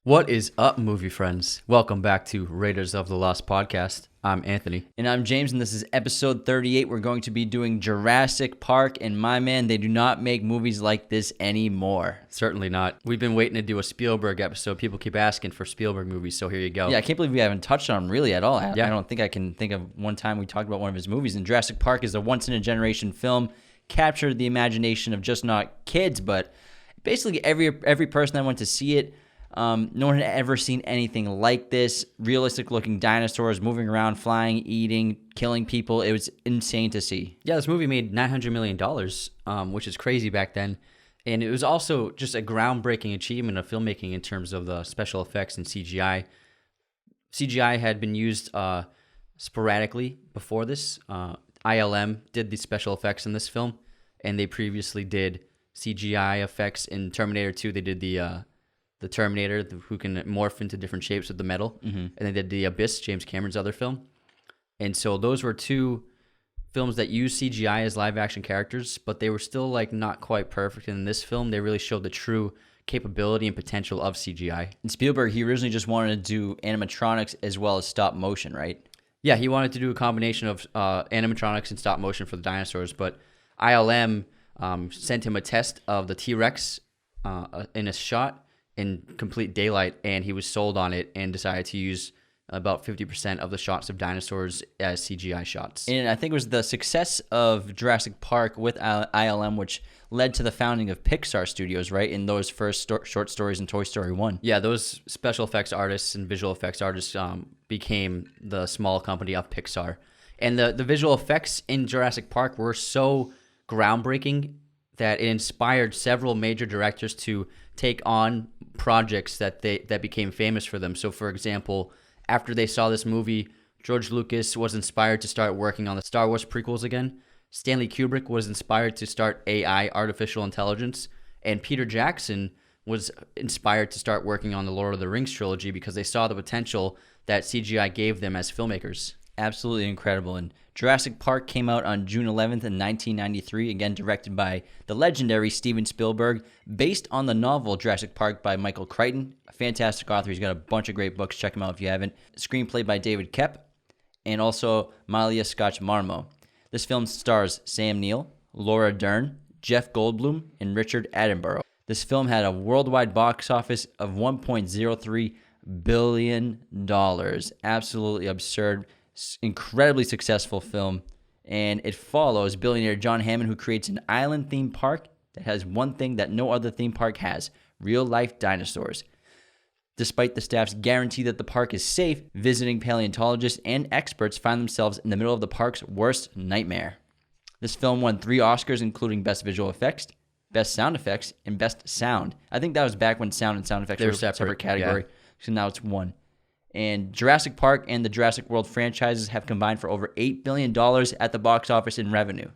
What is up, movie friends? Welcome back to Raiders of the Lost podcast. I'm Anthony. And I'm James, and this is episode 38. We're going to be doing Jurassic Park, and my man, they do not make movies like this anymore. Certainly not. We've been waiting to do a Spielberg episode. People keep asking for Spielberg movies, so here you go. Yeah, I can't believe we haven't touched on him really at all. I don't think I can think of one time we talked about one of his movies. And Jurassic Park is a once-in-a-generation film, captured the imagination of just not kids, but basically every person that went to see it. No one had ever seen anything like this. Realistic-looking dinosaurs moving around, flying, eating, killing people. It was insane to see. Yeah, this movie made $900 million, which is crazy back then. And it was also just a groundbreaking achievement of filmmaking in terms of the special effects and CGI. CGI had been used sporadically before this. ILM did the special effects in this film, and they previously did CGI effects in Terminator 2. They did the Terminator, who can morph into different shapes with the metal. And they did The Abyss, James Cameron's other film. And so those were two films that used CGI as live-action characters, but they were still not quite perfect. And in this film, they really showed the true capability and potential of CGI. And Spielberg, he originally just wanted to do animatronics as well as stop motion, right? Yeah, he wanted to do a combination of animatronics and stop motion for the dinosaurs, but ILM sent him a test of the T-Rex in a shot in complete daylight, and he was sold on it and decided to use about 50% of the shots of dinosaurs as CGI shots. And I think it was the success of Jurassic Park with ILM which led to the founding of Pixar Studios, right? In those first short stories in Toy Story 1. Yeah, those special effects artists and visual effects artists became the small company of Pixar. And the visual effects in Jurassic Park were so groundbreaking that it inspired several major directors to take on projects that became famous for them. So, for example, after they saw this movie, George Lucas was inspired to start working on the Star Wars prequels again. Stanley Kubrick was inspired to start AI, artificial intelligence. And Peter Jackson was inspired to start working on the Lord of the Rings trilogy because they saw the potential that CGI gave them as filmmakers. Absolutely incredible. And Jurassic Park came out on June 11th in 1993, again directed by the legendary Steven Spielberg, based on the novel Jurassic Park by Michael Crichton, a fantastic author. He's got a bunch of great books. Check him out if you haven't. Screenplay by David Koepp and also Malia Scotch-Marmo. This film stars Sam Neill, Laura Dern, Jeff Goldblum, and Richard Attenborough. This film had a worldwide box office of $1.03 billion. Absolutely absurd. Incredibly successful film, and it follows billionaire John Hammond, who creates an island theme park that has one thing that no other theme park has: real-life dinosaurs. Despite the staff's guarantee that the park is safe, visiting paleontologists and experts find themselves in the middle of the park's worst nightmare. This film won 3 Oscars, including Best Visual Effects, Best Sound Effects, and Best Sound. I think that was back when sound and sound effects were a separate category, so now it's one. And Jurassic Park and the Jurassic World franchises have combined for over $8 billion at the box office in revenue.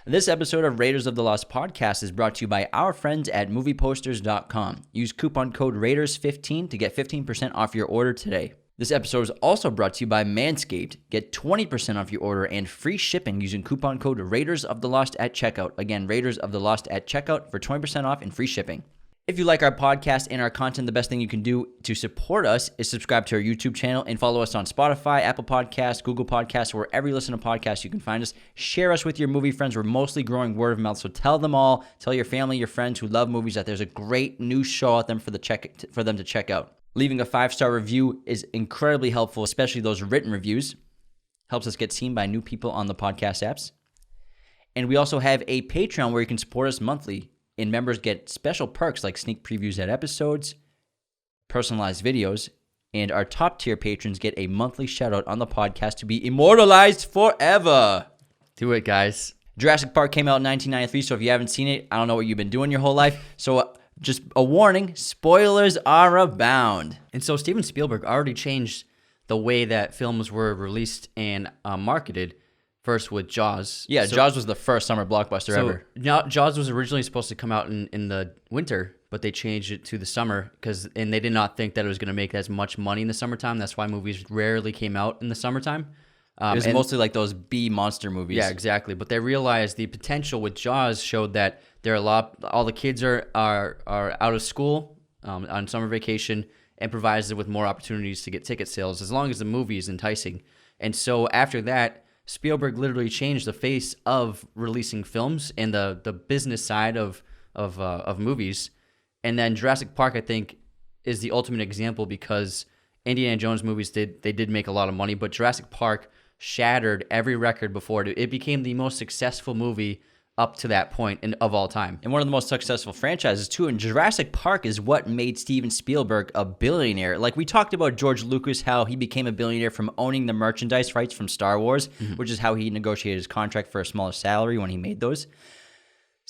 This episode of Raiders of the Lost podcast is brought to you by our friends at movieposters.com. Use coupon code RAIDERS15 to get 15% off your order today. This episode is also brought to you by Manscaped. Get 20% off your order and free shipping using coupon code Raiders of the Lost at checkout. Again, Raiders of the Lost at checkout for 20% off and free shipping. If you like our podcast and our content, the best thing you can do to support us is subscribe to our YouTube channel and follow us on Spotify, Apple Podcasts, Google Podcasts, wherever you listen to podcasts, you can find us. Share us with your movie friends. We're mostly growing word of mouth, so tell them all. Tell your family, your friends who love movies that there's a great new show out there for them to check out. Leaving a 5-star review is incredibly helpful, especially those written reviews. Helps us get seen by new people on the podcast apps. And we also have a Patreon where you can support us monthly. And members get special perks like sneak previews at episodes, personalized videos, and our top-tier patrons get a monthly shout-out on the podcast to be immortalized forever. Do it, guys. Jurassic Park came out in 1993, so if you haven't seen it, I don't know what you've been doing your whole life. So just a warning, spoilers are abound. And so Steven Spielberg already changed the way that films were released and marketed. First with Jaws. Yeah, Jaws was the first summer blockbuster ever. Jaws was originally supposed to come out in the winter, but they changed it to the summer and they did not think that it was going to make as much money in the summertime. That's why movies rarely came out in the summertime. It was mostly like those B monster movies. Yeah, exactly. But they realized the potential with Jaws showed that all the kids are out of school on summer vacation, and provides it with more opportunities to get ticket sales as long as the movie is enticing. And so after that, Spielberg literally changed the face of releasing films and the business side of movies. And then Jurassic Park, I think, is the ultimate example because Indiana Jones movies did make a lot of money, but Jurassic Park shattered every record before it. It became the most successful movie up to that point of all time. And one of the most successful franchises, too. And Jurassic Park is what made Steven Spielberg a billionaire. Like we talked about George Lucas, how he became a billionaire from owning the merchandise rights from Star Wars, which is how he negotiated his contract for a smaller salary when he made those.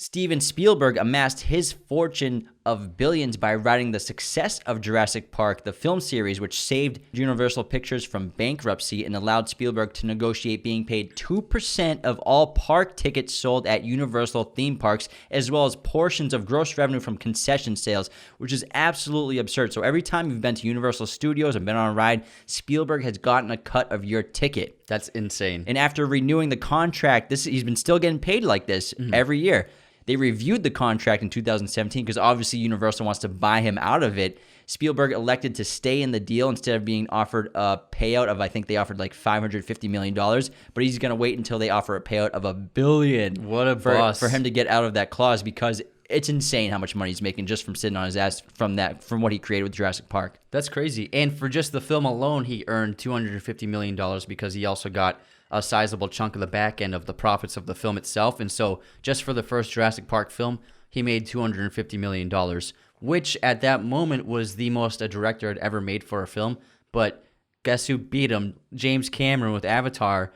Steven Spielberg amassed his fortune of billions by writing the success of Jurassic Park, the film series, which saved Universal Pictures from bankruptcy and allowed Spielberg to negotiate being paid 2% of all park tickets sold at Universal theme parks, as well as portions of gross revenue from concession sales, which is absolutely absurd. So every time you've been to Universal Studios and been on a ride, Spielberg has gotten a cut of your ticket. That's insane. And after renewing the contract, he's been still getting paid like this every year. They reviewed the contract in 2017 because obviously Universal wants to buy him out of it. Spielberg elected to stay in the deal instead of being offered a payout of, I think they offered like $550 million, but he's going to wait until they offer a payout of $1 billion. What a boss. For him to get out of that clause, because it's insane how much money he's making just from sitting on his ass from what he created with Jurassic Park. That's crazy. And for just the film alone, he earned $250 million because he also got a sizable chunk of the back end of the profits of the film itself. And so just for the first Jurassic Park film, he made $250 million, which at that moment was the most a director had ever made for a film. But guess who beat him? James Cameron with Avatar.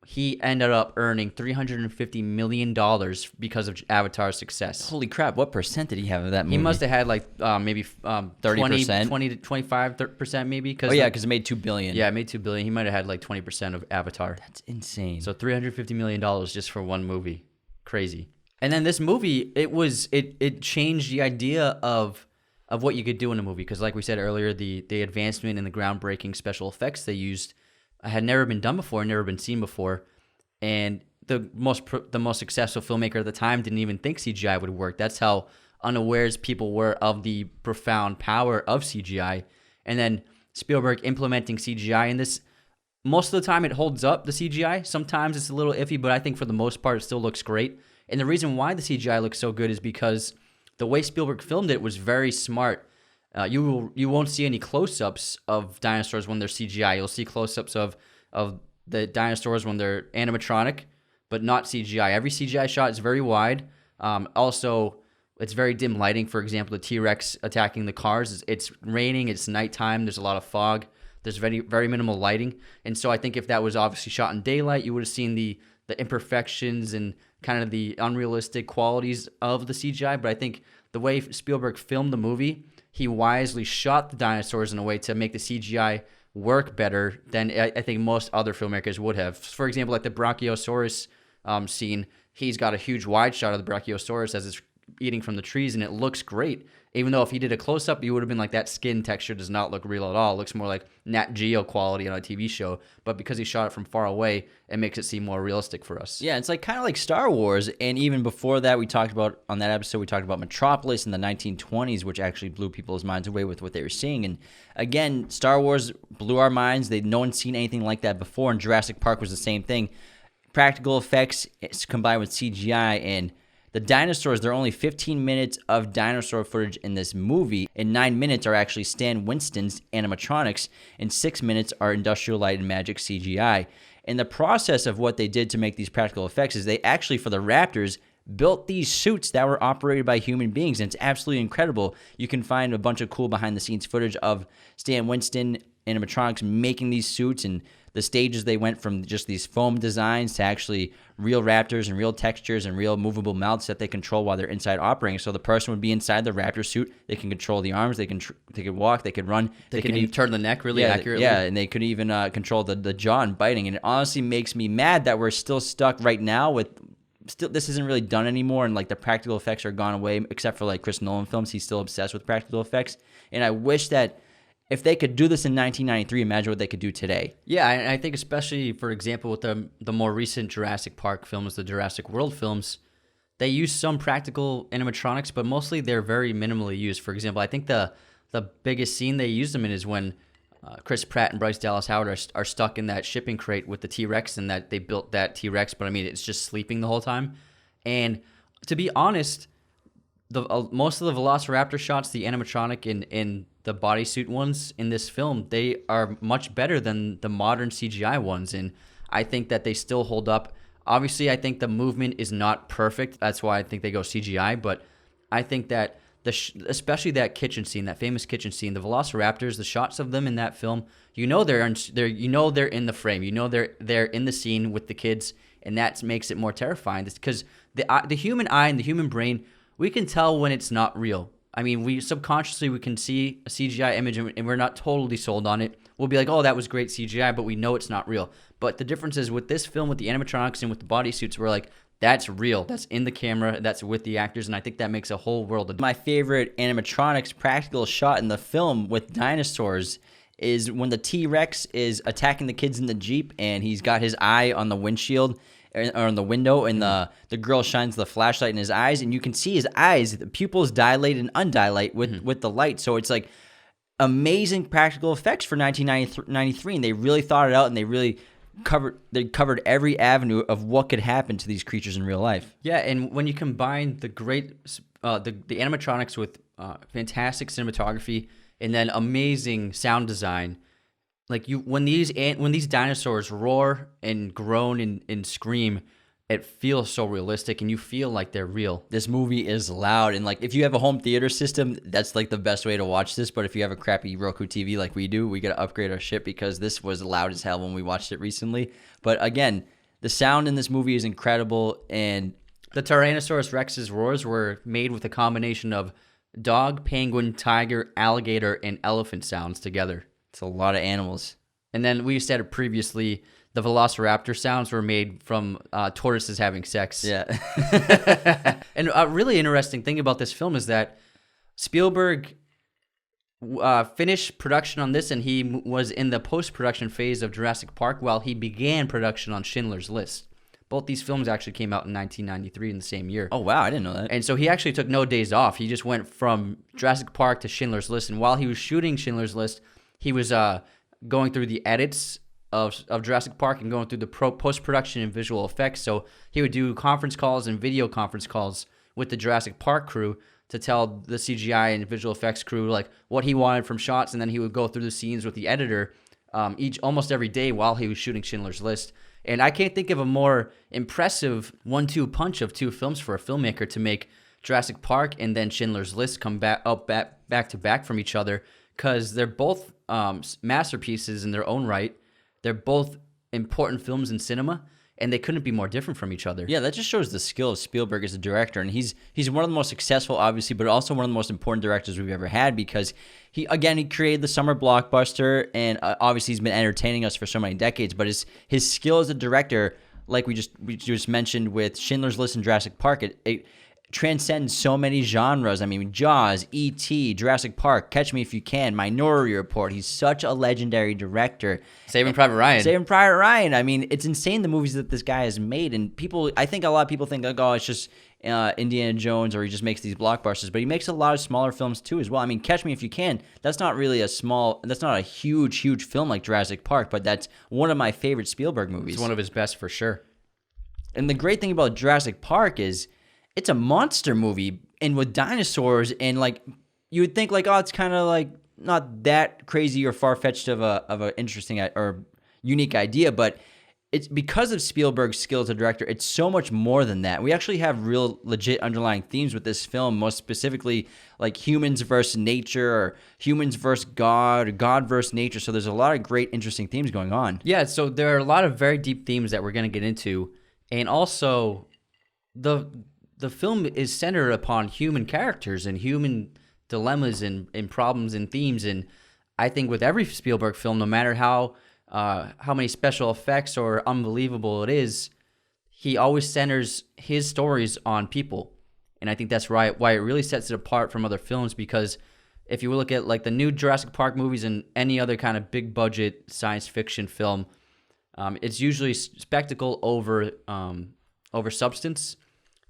He ended up earning $350 million because of Avatar's success. Holy crap, what percent did he have of that movie? He must have had like maybe 30%? 20 to 25% maybe. Because it made $2 billion. Yeah, it made $2 billion. He might have had like 20% of Avatar. That's insane. So $350 million just for one movie. Crazy. And then this movie, it changed the idea of what you could do in a movie. Because like we said earlier, the advancement and the groundbreaking special effects they used had never been done before, never been seen before. And the most successful filmmaker at the time didn't even think CGI would work. That's how unawares people were of the profound power of CGI. And then Spielberg implementing CGI in this, most of the time it holds up, the CGI. Sometimes it's a little iffy, but I think for the most part it still looks great. And the reason why the CGI looks so good is because the way Spielberg filmed it was very smart. You won't see any close-ups of dinosaurs when they're CGI. You'll see close-ups of the dinosaurs when they're animatronic, but not CGI. Every CGI shot is very wide. Also, it's very dim lighting. For example, the T-Rex attacking the cars. It's raining. It's nighttime. There's a lot of fog. There's very, very minimal lighting. And so I think if that was obviously shot in daylight, you would have seen the imperfections and kind of the unrealistic qualities of the CGI. But I think the way Spielberg filmed the movie, he wisely shot the dinosaurs in a way to make the CGI work better than I think most other filmmakers would have. For example, like the Brachiosaurus scene, he's got a huge wide shot of the Brachiosaurus as it's eating from the trees, and it looks great. Even though if he did a close-up, you would have been like, that skin texture does not look real at all. It looks more like Nat Geo quality on a TV show. But because he shot it from far away, it makes it seem more realistic for us. Yeah, it's like kind of like Star Wars. And even before that, we talked about Metropolis in the 1920s, which actually blew people's minds away with what they were seeing. And again, Star Wars blew our minds. No one's seen anything like that before. And Jurassic Park was the same thing. Practical effects combined with CGI, and the dinosaurs, there are only 15 minutes of dinosaur footage in this movie, and 9 minutes are actually Stan Winston's animatronics, and 6 minutes are Industrial Light and Magic CGI. And the process of what they did to make these practical effects is they actually, for the Raptors, built these suits that were operated by human beings, and it's absolutely incredible. You can find a bunch of cool behind-the-scenes footage of Stan Winston animatronics making these suits, and the stages they went from just these foam designs to actually real raptors and real textures and real movable mouths that they control while they're inside operating. So the person would be inside the raptor suit. They can control the arms. They could walk. They could run. They can even turn the neck really accurately. Yeah, and they could even control the jaw and biting. And it honestly makes me mad that we're still stuck right now with. Still, this isn't really done anymore, and like the practical effects are gone away, except for like Chris Nolan films. He's still obsessed with practical effects, and I wish that if they could do this in 1993, imagine what they could do today. Yeah, and I think especially, for example, with the more recent Jurassic Park films, the Jurassic World films, they use some practical animatronics, but mostly they're very minimally used. For example, I think the the biggest scene they used them in is when Chris Pratt and Bryce Dallas Howard are stuck in that shipping crate with the T-Rex, and that they built that T-Rex, but I mean, it's just sleeping the whole time. And to be honest, most of the Velociraptor shots, the animatronic and the bodysuit ones in this film, they are much better than the modern CGI ones, and I think that they still hold up. Obviously, I think the movement is not perfect. That's why I think they go CGI, but I think that especially that kitchen scene, that famous kitchen scene, the Velociraptors, the shots of them in that film, they're in the frame, they're in the scene with the kids, and that makes it more terrifying. Because the human eye and the human brain, we can tell when it's not real. I mean, we can see a CGI image and we're not totally sold on it. We'll be like, oh, that was great CGI, but we know it's not real. But the difference is with this film, with the animatronics and with the bodysuits, we're like, that's real. That's in the camera. That's with the actors, and I think that makes a whole world of. My favorite animatronics practical shot in the film with dinosaurs is when the T-Rex is attacking the kids in the Jeep, and he's got his eye on the windshield or on the window, and the girl shines the flashlight in his eyes, and you can see his eyes, the pupils dilate and undilate with the light. So it's like amazing practical effects for 1993, and they really thought it out, and they covered every avenue of what could happen to these creatures in real life. Yeah, and when you combine the animatronics with fantastic cinematography and then amazing sound design, like when these dinosaurs roar and groan and scream, it feels so realistic, and you feel like they're real. This movie is loud, and like if you have a home theater system, that's like the best way to watch this. But if you have a crappy Roku TV like we do, we got to upgrade our shit because this was loud as hell when we watched it recently. But again, the sound in this movie is incredible, and the Tyrannosaurus Rex's roars were made with a combination of dog, penguin, tiger, alligator, and elephant sounds together. It's a lot of animals. And then we said it previously, the Velociraptor sounds were made from tortoises having sex. Yeah. And a really interesting thing about this film is that Spielberg finished production on this, and he was in the post-production phase of Jurassic Park while he began production on Schindler's List. Both these films actually came out in 1993 in the same year. Oh, wow. I didn't know that. And so he actually took no days off. He just went from Jurassic Park to Schindler's List. And while he was shooting Schindler's List, he was going through the edits of Jurassic Park and going through the post-production and visual effects. So he would do conference calls and video conference calls with the Jurassic Park crew to tell the CGI and visual effects crew like what he wanted from shots, and then he would go through the scenes with the editor almost every day while he was shooting Schindler's List. And I can't think of a more impressive 1-2 punch of two films for a filmmaker to make Jurassic Park and then Schindler's List come back to back from each other, because they're both masterpieces in their own right. They're both important films in cinema, and they couldn't be more different from each other. Yeah, that just shows the skill of Spielberg as a director, and he's one of the most successful, obviously, but also one of the most important directors we've ever had, because he created the summer blockbuster, and obviously he's been entertaining us for so many decades. But his skill as a director, like we just mentioned with Schindler's List and Jurassic Park, it transcends so many genres. I mean, Jaws, E.T., Jurassic Park, Catch Me If You Can, Minority Report. He's such a legendary director. Saving Private Ryan. I mean, it's insane the movies that this guy has made. And I think a lot of people think, like, oh, it's just Indiana Jones, or he just makes these blockbusters. But he makes a lot of smaller films too as well. I mean, Catch Me If You Can, that's not a huge film like Jurassic Park, but that's one of my favorite Spielberg movies. It's one of his best for sure. And the great thing about Jurassic Park is it's a monster movie, and with dinosaurs, and like you would think like, oh, it's kind of like not that crazy or far-fetched of a interesting or unique idea, but it's because of Spielberg's skill as a director, it's so much more than that. We actually have real legit underlying themes with this film, most specifically like humans versus nature, or humans versus God, or God versus nature. So there's a lot of great interesting themes going on. Yeah, so there are a lot of very deep themes that we're going to get into, and also the film is centered upon human characters and human dilemmas and problems and themes. And I think with every Spielberg film, no matter how many special effects or unbelievable it is, he always centers his stories on people. And I think that's why it really sets it apart from other films, because if you look at like the new Jurassic Park movies and any other kind of big budget science fiction film, it's usually spectacle over substance.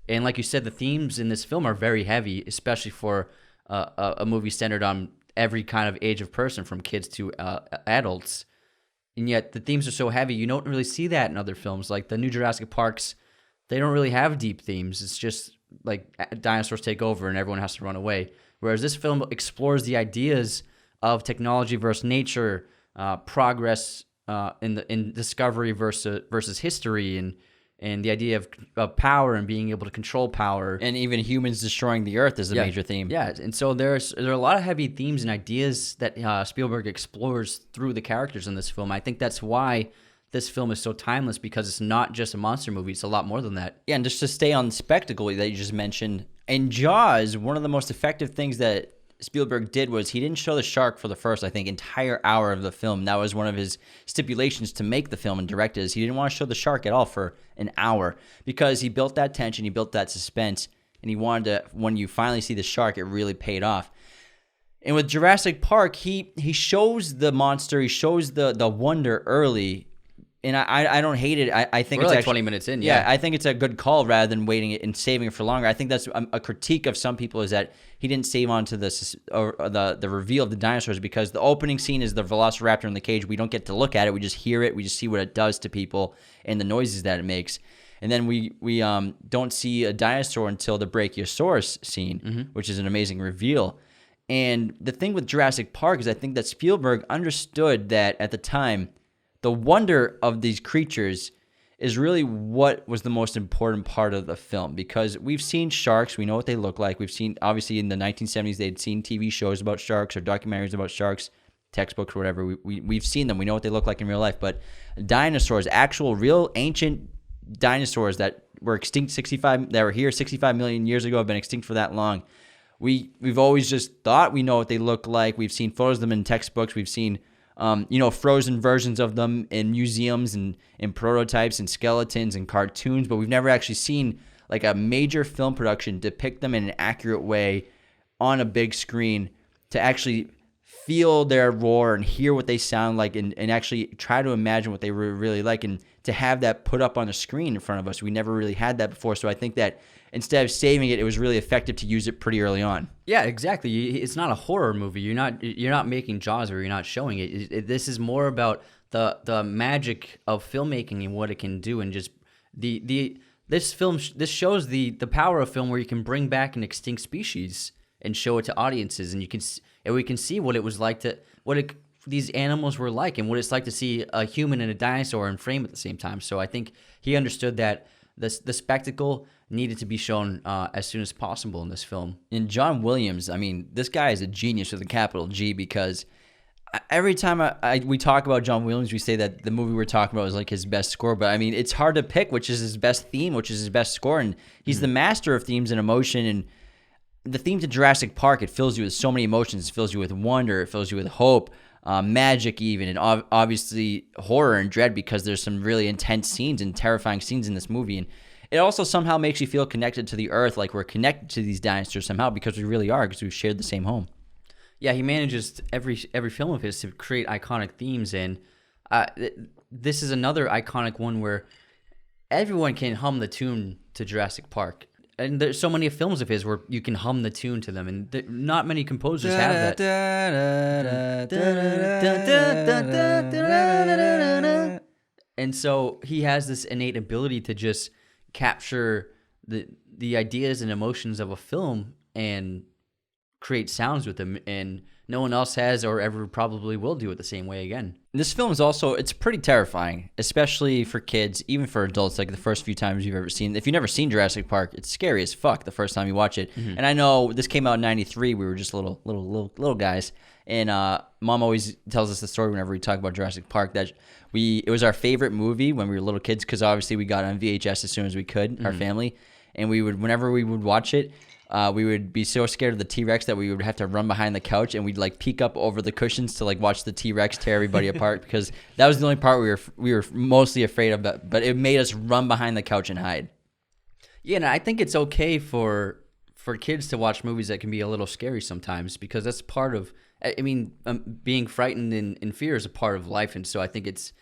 And like you said, the themes in this film are very heavy, especially for a movie centered on every kind of age of person, from kids to adults. And yet the themes are so heavy, you don't really see that in other films. Like the new Jurassic Parks, they don't really have deep themes. It's just like dinosaurs take over and everyone has to run away. Whereas this film explores the ideas of technology versus nature, progress in discovery versus history, and the idea of power and being able to control power. And even humans destroying the Earth is a major theme. Yeah, and so there are a lot of heavy themes and ideas that Spielberg explores through the characters in this film. I think that's why this film is so timeless, because it's not just a monster movie. It's a lot more than that. Yeah, and just to stay on the spectacle that you just mentioned, in Jaws, one of the most effective things that Spielberg did was he didn't show the shark for the first, I think, entire hour of the film. That was one of his stipulations to make the film and direct it. He didn't want to show the shark at all for an hour, because he built that tension, he built that suspense, and he wanted to, when you finally see the shark, it really paid off. And with Jurassic Park, he shows the monster, he shows the wonder early. And I don't hate it. I think We're it's like actually 20 minutes in. Yeah, I think it's a good call rather than waiting it and saving it for longer. I think that's a critique of some people, is that he didn't save on to the reveal of the dinosaurs, because the opening scene is the Velociraptor in the cage. We don't get to look at it. We just hear it. We just see what it does to people and the noises that it makes. And then we don't see a dinosaur until the Brachiosaurus scene, which is an amazing reveal. And the thing with Jurassic Park is I think that Spielberg understood that at the time, the wonder of these creatures is really what was the most important part of the film, because we've seen sharks. We know what they look like. We've seen, obviously, in the 1970s, they'd seen TV shows about sharks or documentaries about sharks, textbooks, whatever. We've seen them. We know what they look like in real life. But dinosaurs, actual, real, ancient dinosaurs that were extinct that were here 65 million years ago, have been extinct for that long. We've always just thought we know what they look like. We've seen photos of them in textbooks. We've seen frozen versions of them in museums and in prototypes and skeletons and cartoons, but we've never actually seen like a major film production depict them in an accurate way on a big screen, to actually feel their roar and hear what they sound like, and actually try to imagine what they were really like, and to have that put up on a screen in front of us. We never really had that before, so I think that instead of saving it, it was really effective to use it pretty early on. Yeah, exactly. It's not a horror movie. You're not making Jaws where you're not showing it. This is more about the magic of filmmaking and what it can do, and just this shows the power of film, where you can bring back an extinct species and show it to audiences, and we can see what it was like these animals were like, and what it's like to see a human and a dinosaur in frame at the same time. So I think he understood that the spectacle needed to be shown as soon as possible in this film. And John Williams, I mean, this guy is a genius with a capital G, because every time we talk about John Williams, we say that the movie we're talking about is like his best score. But I mean, it's hard to pick which is his best theme, which is his best score. And he's the master of themes and emotion. And the theme to Jurassic Park, it fills you with so many emotions. It fills you with wonder. It fills you with hope, magic even, and obviously horror and dread, because there's some really intense scenes and terrifying scenes in this movie. And it also somehow makes you feel connected to the Earth, like we're connected to these dinosaurs somehow, because we really are, because we've shared the same home. Yeah, he manages every film of his to create iconic themes, and this is another iconic one where everyone can hum the tune to Jurassic Park. And there's so many films of his where you can hum the tune to them, and not many composers have that. And so he has this innate ability to just capture the ideas and emotions of a film and create sounds with them, and no one else has or ever probably will do it the same way again. This film is also, it's pretty terrifying, especially for kids, even for adults. Like the first few times you've ever seen, if you've never seen Jurassic Park, it's scary as fuck the first time you watch it. And I know this came out in '93. We were just little guys, and Mom always tells us the story whenever we talk about Jurassic Park, that it was our favorite movie when we were little kids, because obviously we got on VHS as soon as we could, our family, and whenever we would watch it, we would be so scared of the T-Rex that we would have to run behind the couch, and we'd like peek up over the cushions to like watch the T-Rex tear everybody apart, because that was the only part we were mostly afraid of. But it made us run behind the couch and hide. Yeah, and I think it's okay for kids to watch movies that can be a little scary sometimes, because that's part of. I mean, being frightened and fear is a part of life, and so I think it's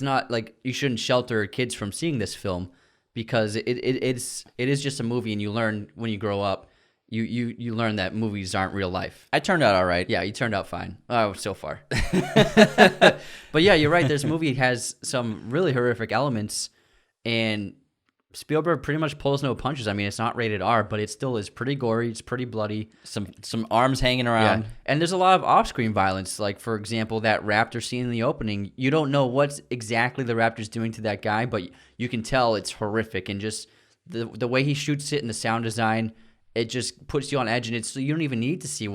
not like you shouldn't shelter kids from seeing this film, because it is just a movie, and you learn when you grow up. you learn that movies aren't real life. I turned out all right. Yeah, you turned out fine. Oh, so far. But yeah, you're right. This movie has some really horrific elements, and Spielberg pretty much pulls no punches. I mean, it's not rated R, but it still is pretty gory. It's pretty bloody. Some arms hanging around. Yeah. And there's a lot of off-screen violence. Like, for example, that raptor scene in the opening. You don't know what exactly the raptor's doing to that guy, but you can tell it's horrific. And just the way he shoots it and the sound design, it just puts you on edge. And you don't even need to see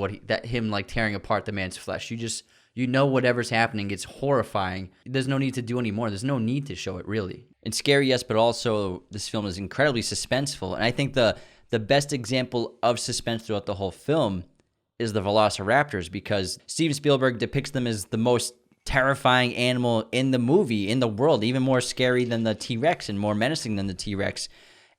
him like tearing apart the man's flesh. You know whatever's happening. It's horrifying. There's no need to do any more. There's no need to show it, really. It's scary, yes, but also this film is incredibly suspenseful. And I think the best example of suspense throughout the whole film is the Velociraptors, because Steven Spielberg depicts them as the most terrifying animal in the movie, in the world, even more scary than the T-Rex and more menacing than the T-Rex.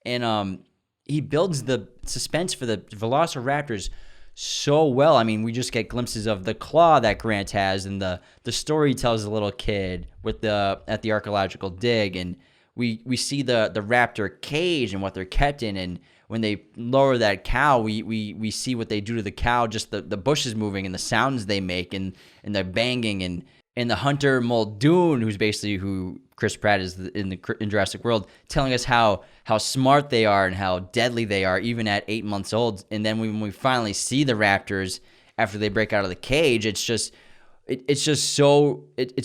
And he builds the suspense for the Velociraptors so well. I mean, we just get glimpses of the claw that Grant has, and the story he tells the little kid at the archaeological dig, and we see the raptor cage and what they're kept in, and when they lower that cow, we see what they do to the cow, just the bushes moving and the sounds they make, and they're banging, and the hunter Muldoon, who's basically who Chris Pratt is in Jurassic World, telling us how smart they are and how deadly they are, even at 8 months old. And then when we finally see the raptors after they break out of the cage, it's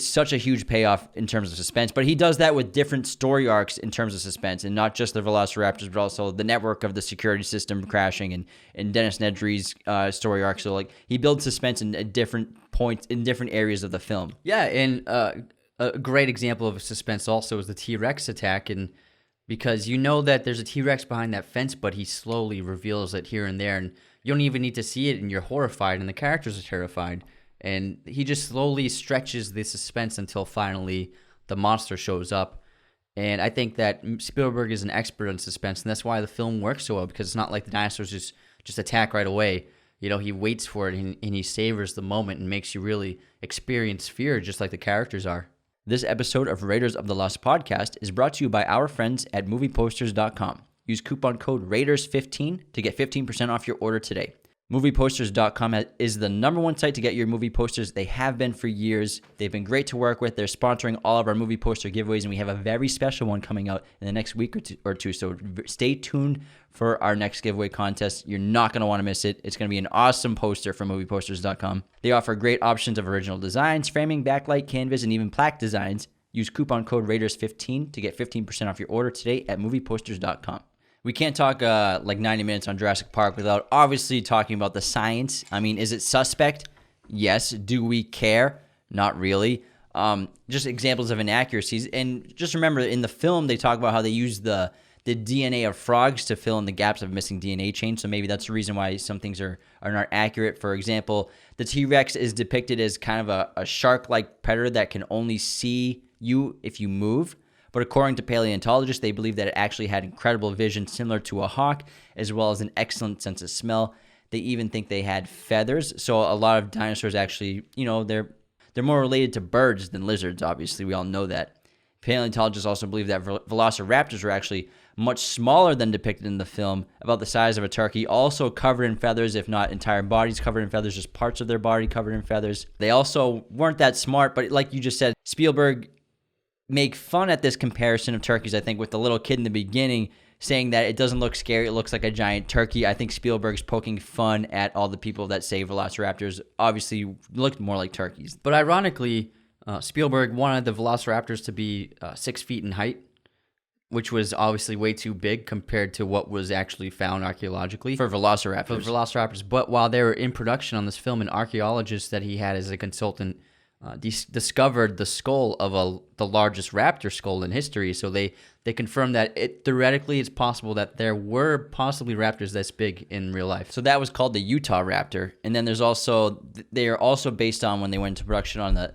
such a huge payoff in terms of suspense. But he does that with different story arcs in terms of suspense, and not just the Velociraptors, but also the network of the security system crashing and Dennis Nedry's story arc. So like he builds suspense in different points in different areas of the film. Yeah, and a great example of suspense also is the T-Rex attack, and because you know that there's a T-Rex behind that fence, but he slowly reveals it here and there, and you don't even need to see it, and you're horrified, and the characters are terrified. And he just slowly stretches the suspense until finally the monster shows up. And I think that Spielberg is an expert on suspense, and that's why the film works so well, because it's not like the dinosaurs just attack right away. You know, he waits for it, and he savors the moment and makes you really experience fear just like the characters are. This episode of Raiders of the Lost podcast is brought to you by our friends at movieposters.com. Use coupon code RAIDERS15 to get 15% off your order today. Movieposters.com is the number one site to get your movie posters. They have been for years. They've been great to work with. They're sponsoring all of our movie poster giveaways, and we have a very special one coming out in the next week or two. So stay tuned for our next giveaway contest. You're not going to want to miss it. It's going to be an awesome poster from movieposters.com. They offer great options of original designs, framing, backlight, canvas, and even plaque designs. Use coupon code RAIDERS15 to get 15% off your order today at movieposters.com. We can't talk like 90 minutes on Jurassic Park without obviously talking about the science. I mean, is it suspect? Yes. Do we care? Not really. Just examples of inaccuracies. And just remember, in the film, they talk about how they use the DNA of frogs to fill in the gaps of missing DNA chains. So maybe that's the reason why some things are not accurate. For example, the T-Rex is depicted as kind of a shark-like predator that can only see you if you move. But according to paleontologists, they believe that it actually had incredible vision similar to a hawk, as well as an excellent sense of smell. They even think they had feathers. So a lot of dinosaurs actually, they're more related to birds than lizards, obviously. We all know that. Paleontologists also believe that Velociraptors were actually much smaller than depicted in the film, about the size of a turkey, also covered in feathers, if not entire bodies covered in feathers, just parts of their body covered in feathers. They also weren't that smart, but like you just said, Spielberg make fun at this comparison of turkeys, I think, with the little kid in the beginning saying that it doesn't look scary, it looks like a giant turkey. I think Spielberg's poking fun at all the people that say Velociraptors obviously looked more like turkeys. But ironically, Spielberg wanted the Velociraptors to be 6 feet in height, which was obviously way too big compared to what was actually found archaeologically. For Velociraptors. But while they were in production on this film, an archaeologist that he had as a consultant discovered the skull of the largest raptor skull in history. So they confirmed that theoretically it's possible that there were possibly raptors this big in real life. So that was called the Utah Raptor. And then they are also based on when they went into production on the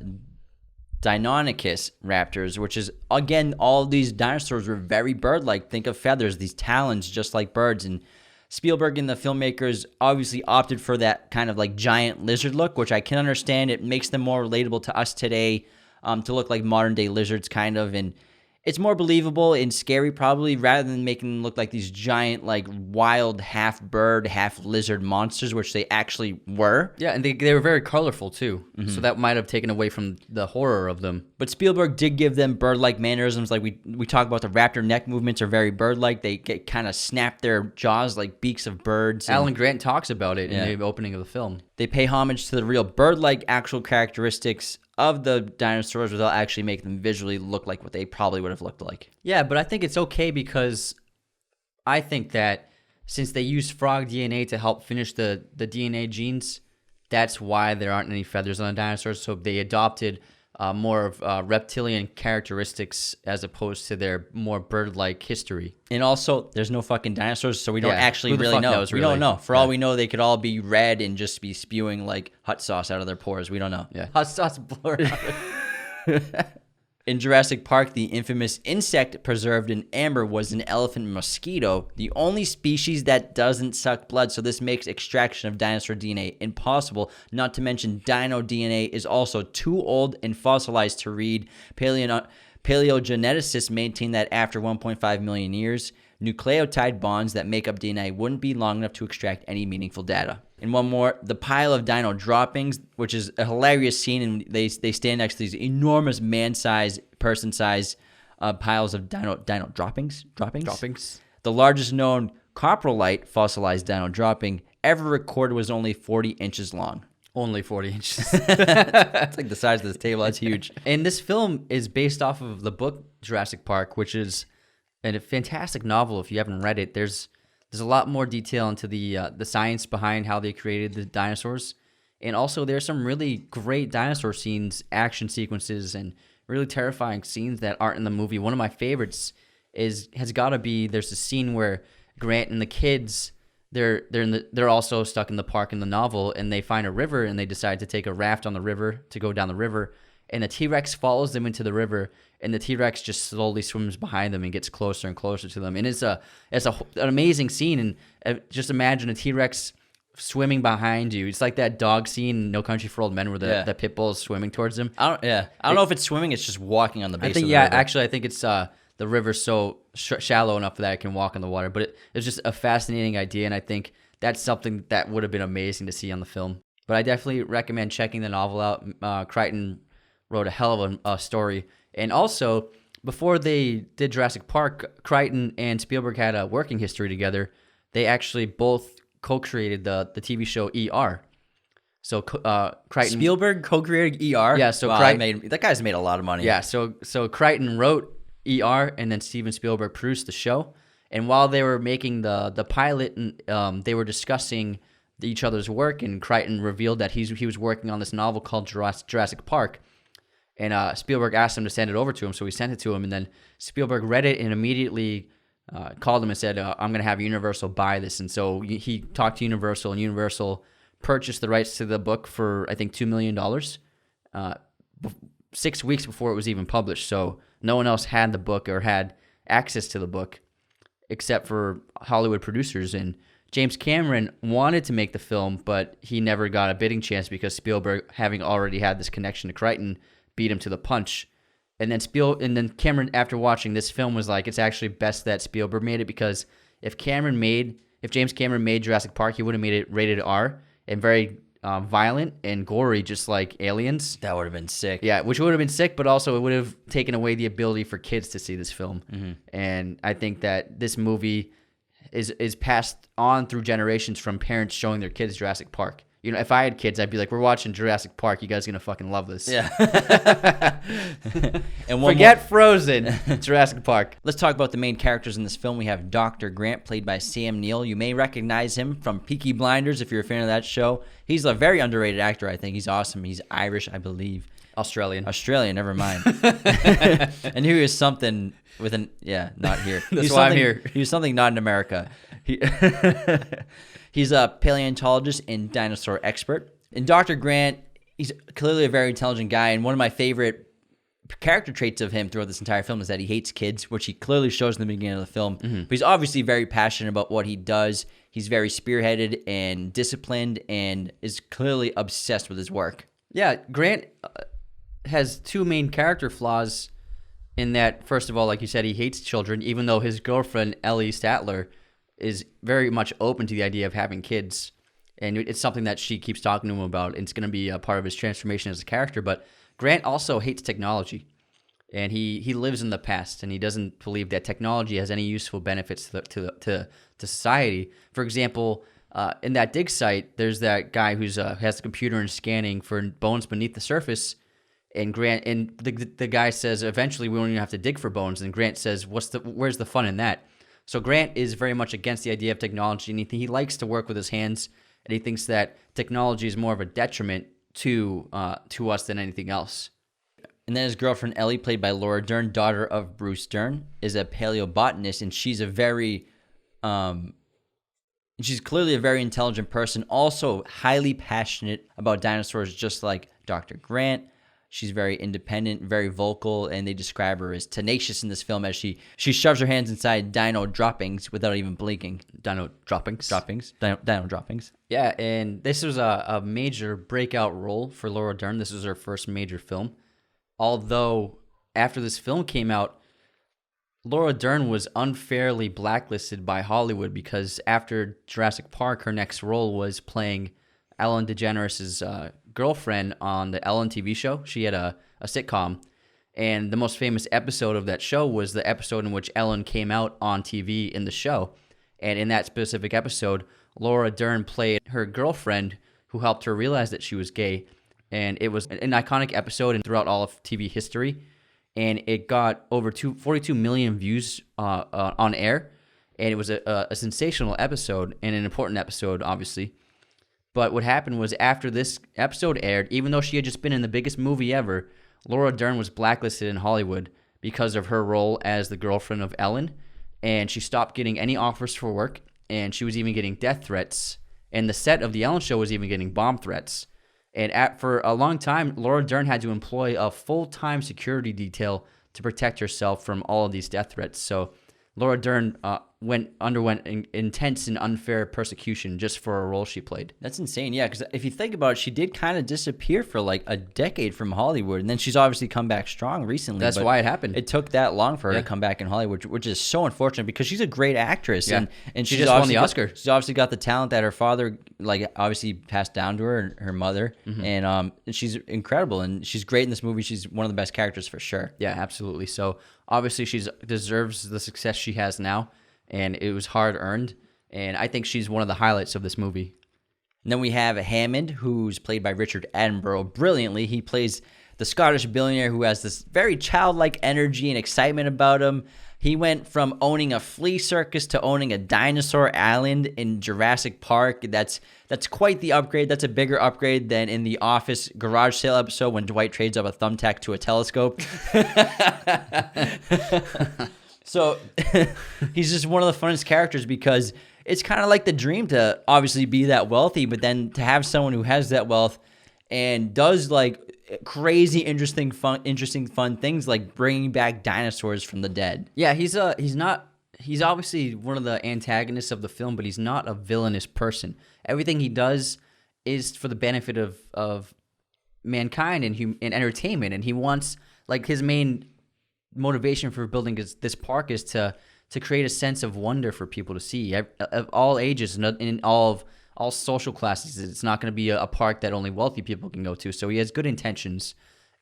Deinonychus raptors, which is, again, all these dinosaurs were very bird-like. Think of feathers, these talons just like birds. And Spielberg and the filmmakers obviously opted for that kind of like giant lizard look, which I can understand. It makes them more relatable to us today, to look like modern day lizards kind of. And It's more believable and scary probably, rather than making them look like these giant, like, wild half bird, half lizard monsters, which they actually were. Yeah, and they were very colorful too. So that might have taken away from the horror of them. But Spielberg did give them bird-like mannerisms. Like we talk about, the raptor neck movements are very bird-like. They kind of snap their jaws like beaks of birds. Alan Grant talks about it in the opening of the film. They pay homage to the real bird-like actual characteristics of the dinosaurs without actually making them visually look like what they probably would have looked like. Yeah, but I think it's okay because I think that since they used frog DNA to help finish the DNA genes, that's why there aren't any feathers on the dinosaurs. So they adopted more of reptilian characteristics as opposed to their more bird-like history. And also, there's no fucking dinosaurs, so we don't actually Who the really fuck know. knows, We really? don't know. For all we know, they could all be red and just be spewing like hot sauce out of their pores. We don't know. Yeah, hot sauce blur. In Jurassic Park, the infamous insect preserved in amber was an elephant mosquito, the only species that doesn't suck blood, so this makes extraction of dinosaur DNA impossible. Not to mention, dino DNA is also too old and fossilized to read. Paleogeneticists maintain that after 1.5 million years, nucleotide bonds that make up DNA wouldn't be long enough to extract any meaningful data. And one more, the pile of dino droppings, which is a hilarious scene, and they stand next to these enormous man-size, person-size piles of dino droppings. The largest known coprolite fossilized dino dropping ever recorded was only 40 inches long. Only 40 inches. It's like the size of this table. That's huge. And this film is based off of the book Jurassic Park, which is a fantastic novel. If you haven't read it, there's a lot more detail into the science behind how they created the dinosaurs, and also there's some really great dinosaur scenes, action sequences, and really terrifying scenes that aren't in the movie. One of my favorites has got to be, there's a scene where Grant and the kids, they're also stuck in the park in the novel, and they find a river and they decide to take a raft on the river to go down the river, and the T-Rex follows them into the river, and the T-Rex just slowly swims behind them and gets closer and closer to them. And it's an amazing scene, and just imagine a T-Rex swimming behind you. It's like that dog scene in No Country for Old Men where the pit bull is swimming towards him. I don't know if it's swimming. It's just walking on the base of the river. Actually, I think it's the river's so shallow enough that it can walk in the water. But it's just a fascinating idea, and I think that's something that would have been amazing to see on the film. But I definitely recommend checking the novel out. Crichton wrote a hell of a story. And also, before they did Jurassic Park, Crichton and Spielberg had a working history together. They actually both co-created the TV show ER. So Crichton... Spielberg co-created ER? Yeah, so wow, that guy's made a lot of money. Yeah, so Crichton wrote ER, and then Steven Spielberg produced the show. And while they were making the pilot, they were discussing each other's work, and Crichton revealed that he was working on this novel called Jurassic Park. And Spielberg asked him to send it over to him, so he sent it to him. And then Spielberg read it and immediately called him and said, I'm going to have Universal buy this. And so he talked to Universal, and Universal purchased the rights to the book for, I think, $2 million 6 weeks before it was even published. So no one else had the book or had access to the book except for Hollywood producers. And James Cameron wanted to make the film, but he never got a bidding chance because Spielberg, having already had this connection to Crichton, beat him to the punch. And then Cameron, after watching this film, was like, it's actually best that Spielberg made it, because if James Cameron made Jurassic Park, he would have made it rated R and very violent and gory, just like Aliens. That would have been sick. Yeah, which would have been sick, but also it would have taken away the ability for kids to see this film. Mm-hmm. And I think that this movie is passed on through generations from parents showing their kids Jurassic Park. You know, if I had kids, I'd be like, we're watching Jurassic Park. You guys are going to fucking love this. Yeah. And Forget Frozen, Jurassic Park. Let's talk about the main characters in this film. We have Dr. Grant, played by Sam Neill. You may recognize him from Peaky Blinders if you're a fan of that show. He's a very underrated actor, I think. He's awesome. He's Irish, I believe. Australian, never mind. And he was something with not here. That's why I'm here. He was something not in America. He's a paleontologist and dinosaur expert. And Dr. Grant, he's clearly a very intelligent guy, and one of my favorite character traits of him throughout this entire film is that he hates kids, which he clearly shows in the beginning of the film. Mm-hmm. But he's obviously very passionate about what he does. He's very spearheaded and disciplined and is clearly obsessed with his work. Yeah, Grant has two main character flaws in that, first of all, like you said, he hates children, even though his girlfriend, Ellie Statler, is very much open to the idea of having kids. And it's something that she keeps talking to him about, and it's going to be a part of his transformation as a character. But Grant also hates technology, and he lives in the past, and he doesn't believe that technology has any useful benefits to society. For example, in that dig site, there's that guy who's has the computer and scanning for bones beneath the surface, and the guy says eventually we won't even have to dig for bones, and Grant says where's the fun in that? So Grant is very much against the idea of technology, and he likes to work with his hands. And he thinks that technology is more of a detriment to us than anything else. And then his girlfriend Ellie, played by Laura Dern, daughter of Bruce Dern, is a paleobotanist, and she's she's clearly a very intelligent person, also highly passionate about dinosaurs, just like Dr. Grant. She's very independent, very vocal, and they describe her as tenacious in this film as she shoves her hands inside dino droppings without even blinking. Dino droppings. Dino droppings. Yeah, and this was a major breakout role for Laura Dern. This was her first major film. Although, after this film came out, Laura Dern was unfairly blacklisted by Hollywood because after Jurassic Park, her next role was playing Ellen DeGeneres' girlfriend on the Ellen TV show. She had a sitcom, and the most famous episode of that show was the episode in which Ellen came out on TV in the show. And in that specific episode, Laura Dern played her girlfriend who helped her realize that she was gay. And it was an iconic episode and throughout all of TV history. And it got over 42 million views on air. And it was a sensational episode and an important episode, obviously. But what happened was after this episode aired, even though she had just been in the biggest movie ever, Laura Dern was blacklisted in Hollywood because of her role as the girlfriend of Ellen. And she stopped getting any offers for work, and she was even getting death threats. And the set of the Ellen show was even getting bomb threats. And for a long time, Laura Dern had to employ a full-time security detail to protect herself from all of these death threats. So Laura Dern underwent intense and unfair persecution just for a role she played. That's insane, yeah, because if you think about it, she did kind of disappear for like a decade from Hollywood, and then she's obviously come back strong recently. That's why it happened. It took that long for her to come back in Hollywood, which is so unfortunate because she's a great actress, and she just won the Oscar. She's obviously got the talent that her father, like, obviously passed down to her and her mother, and she's incredible, and she's great in this movie. She's one of the best characters for sure. Yeah, absolutely. So obviously she deserves the success she has now, and it was hard earned, and I think she's one of the highlights of this movie. And then we have Hammond, who's played by Richard Attenborough brilliantly. He plays the Scottish billionaire who has this very childlike energy and excitement about him. He went from owning a flea circus to owning a dinosaur island in Jurassic Park. That's quite the upgrade. That's a bigger upgrade than in the Office garage sale episode when Dwight trades up a thumbtack to a telescope. So he's just one of the funnest characters because it's kind of like the dream to obviously be that wealthy, but then to have someone who has that wealth and does like crazy, interesting, fun things like bringing back dinosaurs from the dead. Yeah, he's obviously one of the antagonists of the film, but he's not a villainous person. Everything he does is for the benefit of mankind and entertainment, and he wants, like, his main motivation for building this park is to create a sense of wonder for people to see of all ages and in all social classes. It's not going to be a park that only wealthy people can go to. So he has good intentions,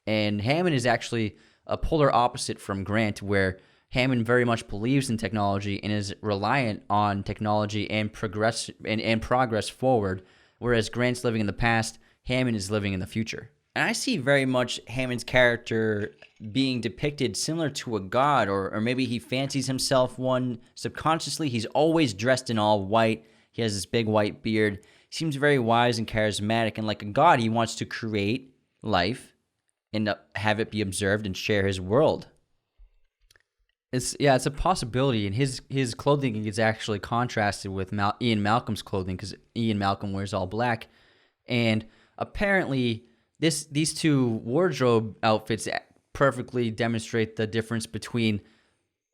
and Hammond is actually a polar opposite from Grant, where Hammond very much believes in technology and is reliant on technology and progress forward, whereas Grant's living in the past, Hammond is living in the future. And I see very much Hammond's character being depicted similar to a god, or maybe he fancies himself one subconsciously. He's always dressed in all white. He has this big white beard. He seems very wise and charismatic, and like a god, he wants to create life and have it be observed and share his world. It's a possibility, and his clothing is actually contrasted with Ian Malcolm's clothing because Ian Malcolm wears all black, and apparently these two wardrobe outfits perfectly demonstrate the difference between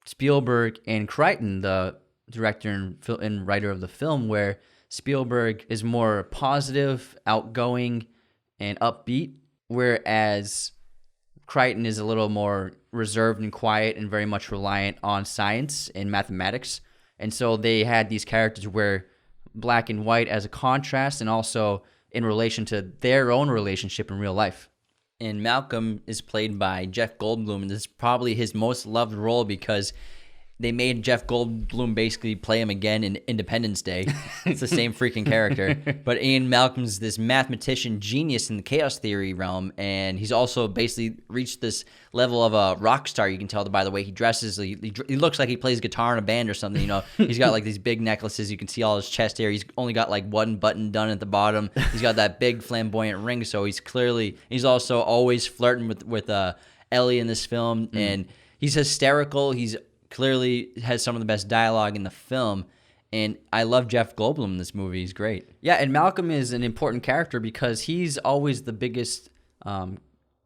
Spielberg and Crichton, the director and writer of the film, where Spielberg is more positive, outgoing, and upbeat, whereas Crichton is a little more reserved and quiet and very much reliant on science and mathematics. And so they had these characters where black and white as a contrast and also in relation to their own relationship in real life. And Malcolm is played by Jeff Goldblum, and this is probably his most loved role because they made Jeff Goldblum basically play him again in Independence Day. It's the same freaking character. But Ian Malcolm's this mathematician genius in the chaos theory realm, and he's also basically reached this level of a rock star. You can tell by the way he dresses. He looks like he plays guitar in a band or something. You know, he's got like these big necklaces. You can see all his chest hair. He's only got like one button done at the bottom. He's got that big flamboyant ring. So he's also always flirting with Ellie in this film, and he's hysterical. He's clearly has some of the best dialogue in the film, and I love Jeff Goldblum in this movie. He's great. Yeah, and Malcolm is an important character because he's always the biggest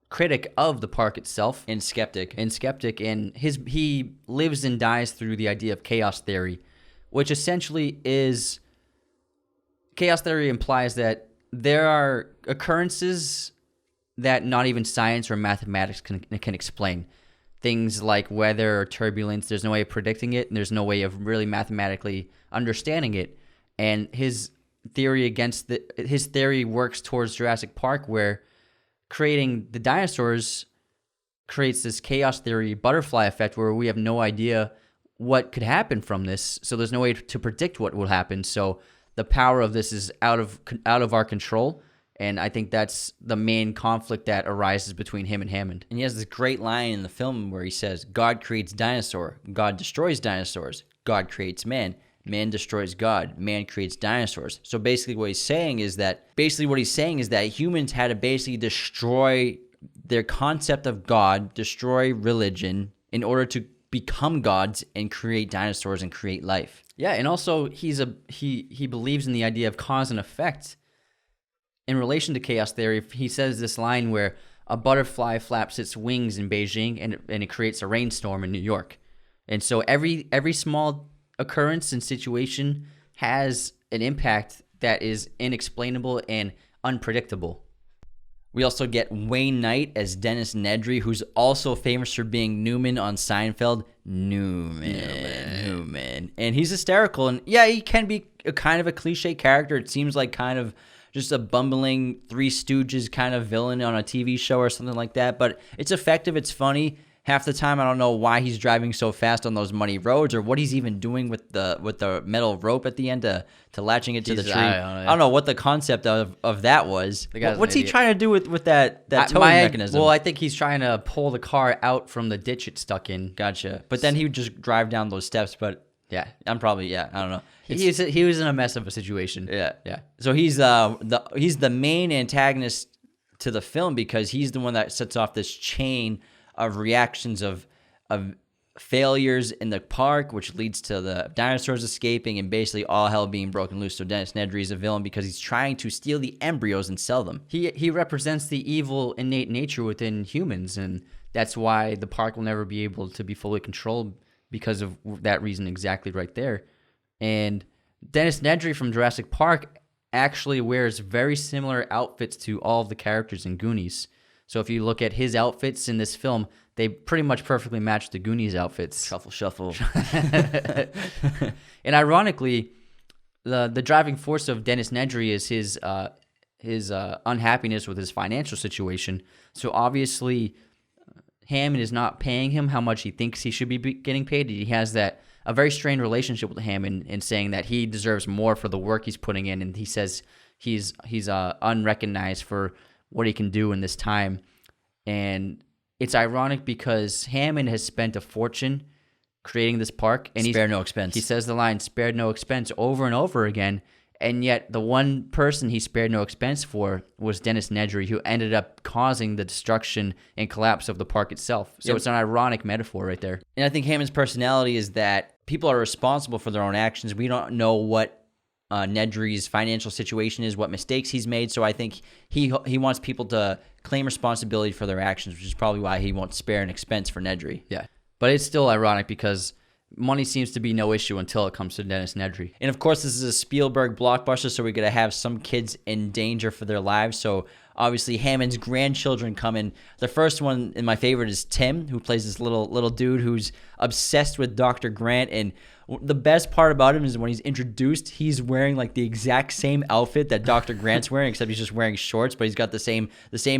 critic of the park itself. And skeptic. And he lives and dies through the idea of chaos theory, which essentially is... Chaos theory implies that there are occurrences that not even science or mathematics can explain. Things like weather or turbulence, there's no way of predicting it, and there's no way of really mathematically understanding it. And his theory works towards Jurassic Park, where creating the dinosaurs creates this chaos theory butterfly effect where we have no idea what could happen from this. So there's no way to predict what will happen. So the power of this is out of our control. And I think that's the main conflict that arises between him and Hammond. And he has this great line in the film where he says, God creates dinosaur, God destroys dinosaurs, God creates man, man destroys God, man creates dinosaurs. So basically what he's saying is that humans had to basically destroy their concept of God, destroy religion in order to become gods and create dinosaurs and create life. Yeah, and also he believes in the idea of cause and effect. In relation to chaos theory, he says this line where a butterfly flaps its wings in Beijing and it creates a rainstorm in New York. And so every small occurrence and situation has an impact that is inexplainable and unpredictable. We also get Wayne Knight as Dennis Nedry, who's also famous for being Newman on Seinfeld. Newman. And he's hysterical. And yeah, he can be a kind of a cliche character. It seems like kind of just a bumbling Three Stooges kind of villain on a TV show or something like that. But it's effective. It's funny. Half the time, I don't know why he's driving so fast on those muddy roads or what he's even doing with the metal rope at the end to latching it to the tree. I don't know what the concept of that was. What's he trying to do with that towing mechanism? Well, I think he's trying to pull the car out from the ditch it's stuck in. Gotcha. But then he would just drive down those steps. But yeah, I don't know. He was in a mess of a situation. Yeah. So he's the main antagonist to the film because he's the one that sets off this chain of reactions of failures in the park, which leads to the dinosaurs escaping and basically all hell being broken loose. So Dennis Nedry is a villain because he's trying to steal the embryos and sell them. He represents the evil innate nature within humans, and that's why the park will never be able to be fully controlled because of that reason exactly right there. And Dennis Nedry from Jurassic Park actually wears very similar outfits to all of the characters in Goonies. So if you look at his outfits in this film, they pretty much perfectly match the Goonies outfits. Shuffle. And ironically, the driving force of Dennis Nedry is his unhappiness with his financial situation. So obviously, Hammond is not paying him how much he thinks he should be getting paid. He has a very strained relationship with Hammond and saying that he deserves more for the work he's putting in, and he says he's unrecognized for what he can do in this time. And it's ironic because Hammond has spent a fortune creating this park, and spare no expense. He says the line "spared no expense" over and over again, and yet the one person he spared no expense for was Dennis Nedry, who ended up causing the destruction and collapse of the park itself. So It's an ironic metaphor right there. And I think Hammond's personality is that people are responsible for their own actions. We don't know what Nedry's financial situation is, what mistakes he's made. So I think he wants people to claim responsibility for their actions, which is probably why he won't spare an expense for Nedry. Yeah, but it's still ironic because money seems to be no issue until it comes to Dennis Nedry. And of course, this is a Spielberg blockbuster, so we're going to have some kids in danger for their lives. So obviously, Hammond's grandchildren come in. The first one, and my favorite, is Tim, who plays this little dude who's obsessed with Dr. Grant. And the best part about him is when he's introduced, he's wearing like the exact same outfit that Dr. Grant's wearing, except he's just wearing shorts. But he's got the same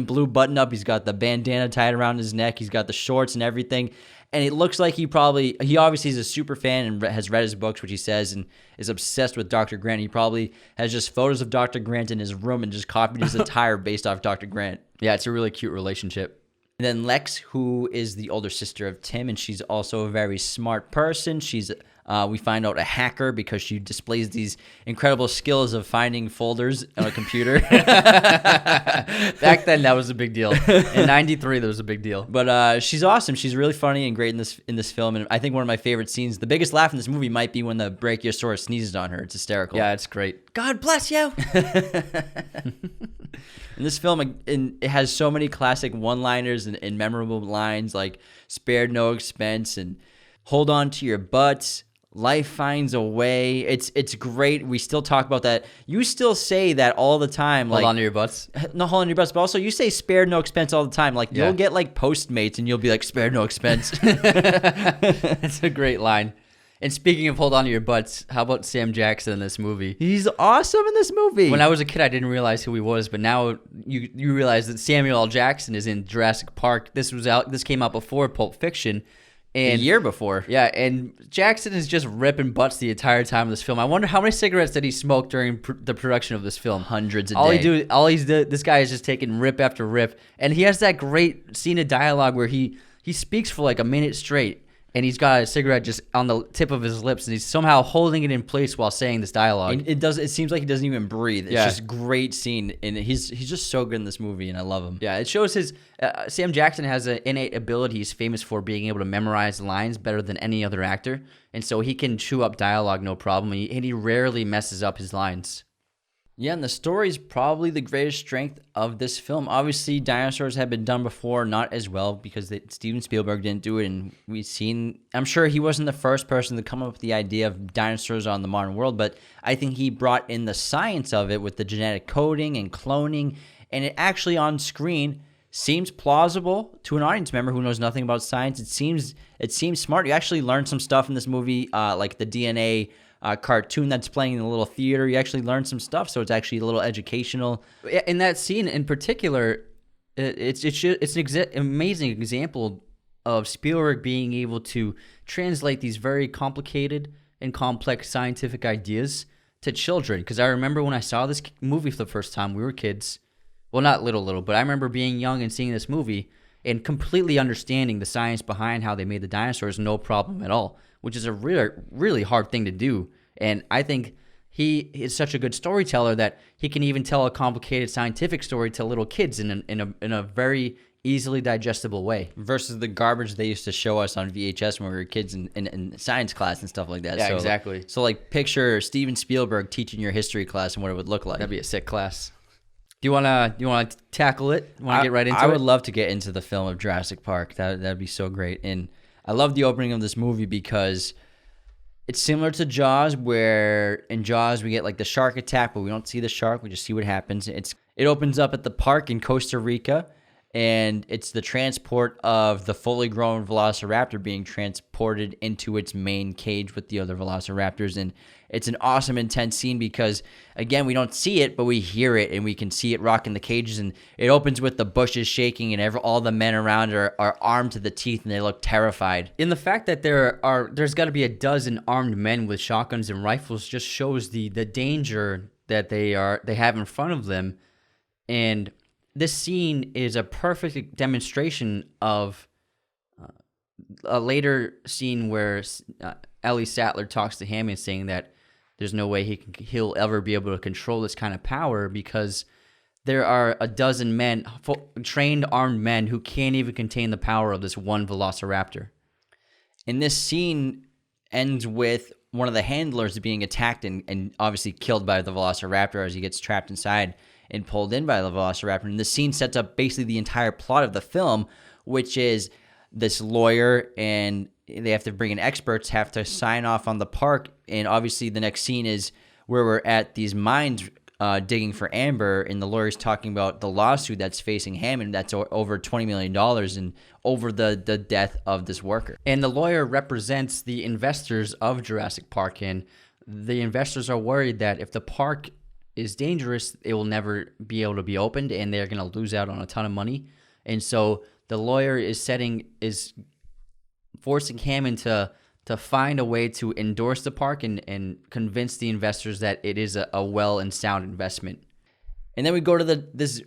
blue button up. He's got the bandana tied around his neck. He's got the shorts and everything. And it looks like he obviously is a super fan and has read his books, which he says, and is obsessed with Dr. Grant. He probably has just photos of Dr. Grant in his room and just copied his attire based off Dr. Grant. Yeah, it's a really cute relationship. And then Lex, who is the older sister of Tim, and she's also a very smart person. She's we find out a hacker because she displays these incredible skills of finding folders on a computer. Back then, that was a big deal. In '93, that was a big deal. But she's awesome. She's really funny and great in this film. And I think one of my favorite scenes, the biggest laugh in this movie, might be when the Brachiosaurus sneezes on her. It's hysterical. Yeah, it's great. God bless you. In this film, it has so many classic one-liners and memorable lines like "spared no expense" and "hold on to your butts." Life finds a way. It's great. We still talk about that. You still say that all the time. Hold on to your butts. Not hold on to your butts, but also you say "spared no expense" all the time. Like you'll get like Postmates and you'll be like "spared no expense." That's a great line. And speaking of hold on to your butts, how about Sam Jackson in this movie? He's awesome in this movie. When I was a kid, I didn't realize who he was, but now you realize that Samuel L. Jackson is in Jurassic Park. This came out before Pulp Fiction. And a year before. Yeah, and Jackson is just ripping butts the entire time of this film. I wonder how many cigarettes did he smoke during the production of this film? Hundreds a day. This guy is just taking rip after rip. And he has that great scene of dialogue where he speaks for like a minute straight. And he's got a cigarette just on the tip of his lips, and he's somehow holding it in place while saying this dialogue. And it seems like he doesn't even breathe. It's just a great scene, and he's just so good in this movie, and I love him. Yeah, it shows his Sam Jackson has an innate ability. He's famous for being able to memorize lines better than any other actor, and so he can chew up dialogue no problem, and he rarely messes up his lines. Yeah, and the story is probably the greatest strength of this film. Obviously, dinosaurs have been done before, not as well because Steven Spielberg didn't do it. And I'm sure he wasn't the first person to come up with the idea of dinosaurs on the modern world, but I think he brought in the science of it with the genetic coding and cloning. And it actually on screen seems plausible to an audience member who knows nothing about science. It seems smart. You actually learn some stuff in this movie, like the DNA cartoon that's playing in the little theater. You actually learn some stuff, so it's actually a little educational. In that scene in particular, it's an amazing example of Spielberg being able to translate these very complicated and complex scientific ideas to children. Because I remember when I saw this movie for the first time, we were kids. Well, not little, but I remember being young and seeing this movie and completely understanding the science behind how they made the dinosaurs, no problem at all, which is a really, really hard thing to do. And I think he is such a good storyteller that he can even tell a complicated scientific story to little kids in a very easily digestible way. Versus the garbage they used to show us on VHS when we were kids in science class and stuff like that. Yeah, so, exactly. So like picture Steven Spielberg teaching your history class and what it would look like. That'd be a sick class. Do you wanna tackle it? Want to get right into it? I would love to get into the film of Jurassic Park. That'd be so great. And I love the opening of this movie because it's similar to Jaws, where in Jaws we get like the shark attack, but we don't see the shark. We just see what happens. It opens up at the park in Costa Rica, and it's the transport of the fully grown Velociraptor being transported into its main cage with the other Velociraptors. And it's an awesome, intense scene because, again, we don't see it, but we hear it, and we can see it rocking the cages. And it opens with the bushes shaking, and all the men around are armed to the teeth, and they look terrified. And the fact that there's got to be a dozen armed men with shotguns and rifles just shows the danger that they have in front of them. And this scene is a perfect demonstration of a later scene where Ellie Sattler talks to Hammond, saying that there's no way he'll ever be able to control this kind of power because there are a dozen men, trained armed men, who can't even contain the power of this one Velociraptor. And this scene ends with one of the handlers being attacked and obviously killed by the Velociraptor as he gets trapped inside and pulled in by the Velociraptor. And the scene sets up basically the entire plot of the film, which is this lawyer and they have to bring in experts, have to sign off on the park. And obviously the next scene is where we're at these mines digging for amber, and the lawyer's talking about the lawsuit that's facing Hammond that's over $20 million and over the death of this worker. And the lawyer represents the investors of Jurassic Park, and the investors are worried that if the park is dangerous, it will never be able to be opened, and they're going to lose out on a ton of money. And so the lawyer is forcing Hammond to find a way to endorse the park and convince the investors that it is a well and sound investment. And then we go to this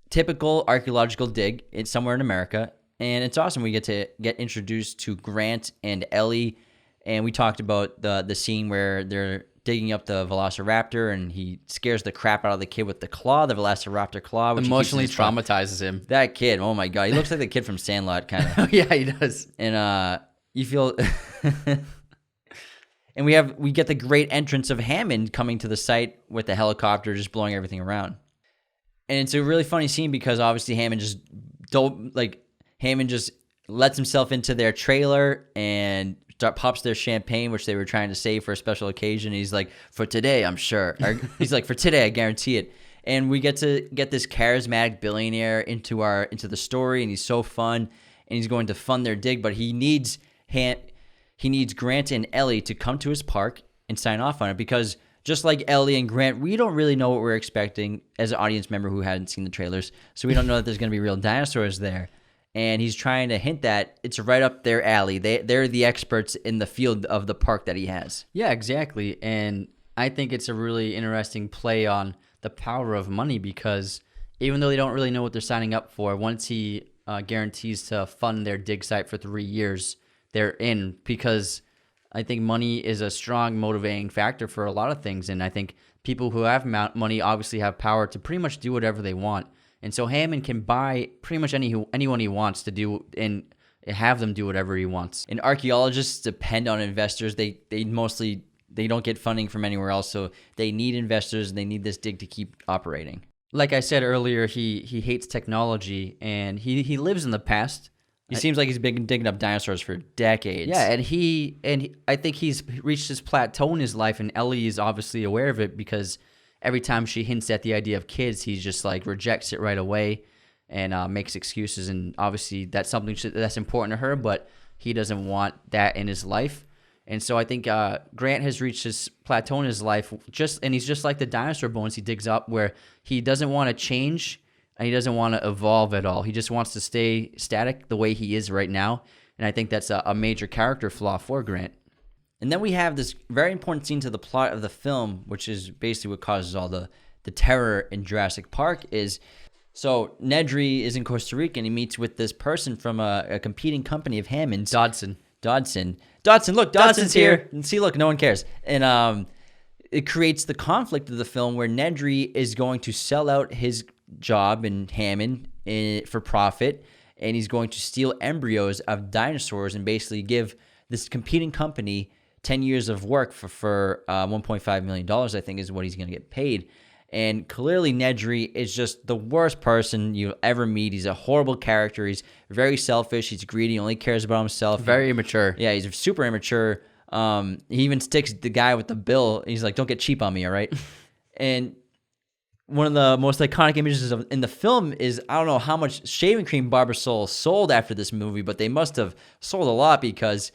typical archaeological dig. It's somewhere in America, and it's awesome. We get to get introduced to Grant and Ellie, and we talked about the scene where they're digging up the Velociraptor, and he scares the crap out of the kid with the claw, the Velociraptor claw, which emotionally traumatizes him. That kid, oh my God, he looks like the kid from Sandlot, kind of. Yeah, he does. And you feel, and we get the great entrance of Hammond coming to the site with the helicopter, just blowing everything around. And it's a really funny scene because obviously Hammond just lets himself into their trailer and pops their champagne, which they were trying to save for a special occasion. He's like, for today, I'm sure. Or he's like, for today, I guarantee it. And we get to get this charismatic billionaire into the story, and he's so fun, and he's going to fund their dig, but he needs Grant and Ellie to come to his park and sign off on it, because just like Ellie and Grant, we don't really know what we're expecting as an audience member who hadn't seen the trailers, so we don't know that there's going to be real dinosaurs there. And he's trying to hint that it's right up their alley. They're the experts in the field of the park that he has. Yeah, exactly. And I think it's a really interesting play on the power of money, because even though they don't really know what they're signing up for, once he guarantees to fund their dig site for 3 years, they're in, because I think money is a strong motivating factor for a lot of things. And I think people who have money obviously have power to pretty much do whatever they want. And so Hammond can buy pretty much anyone he wants to do and have them do whatever he wants. And archaeologists depend on investors. They don't get funding from anywhere else, so they need investors, and they need this dig to keep operating. Like I said earlier, he hates technology, and he lives in the past. He seems like he's been digging up dinosaurs for decades. Yeah, and I think he's reached his plateau in his life, and Ellie is obviously aware of it, because every time she hints at the idea of kids, he just like rejects it right away and makes excuses. And obviously that's something that's important to her, but he doesn't want that in his life. And so I think Grant has reached his plateau in his life, and he's just like the dinosaur bones he digs up, where he doesn't want to change and he doesn't want to evolve at all. He just wants to stay static the way he is right now. And I think that's a major character flaw for Grant. And then we have this very important scene to the plot of the film, which is basically what causes all the terror in Jurassic Park. So Nedry is in Costa Rica, and he meets with this person from a competing company of Hammond's. Dodson, look, Dodson's here. And see, look, no one cares. And it creates the conflict of the film where Nedry is going to sell out his job in Hammond for profit, and he's going to steal embryos of dinosaurs and basically give this competing company 10 years of work for $1.5 million, I think, is what he's going to get paid. And clearly Nedry is just the worst person you'll ever meet. He's a horrible character. He's very selfish. He's greedy. He only cares about himself. Very immature. Yeah, he's super immature. He even sticks the guy with the bill. He's like, don't get cheap on me, all right? And one of the most iconic images in the film is, I don't know how much shaving cream Barbasol sold after this movie, but they must have sold a lot, because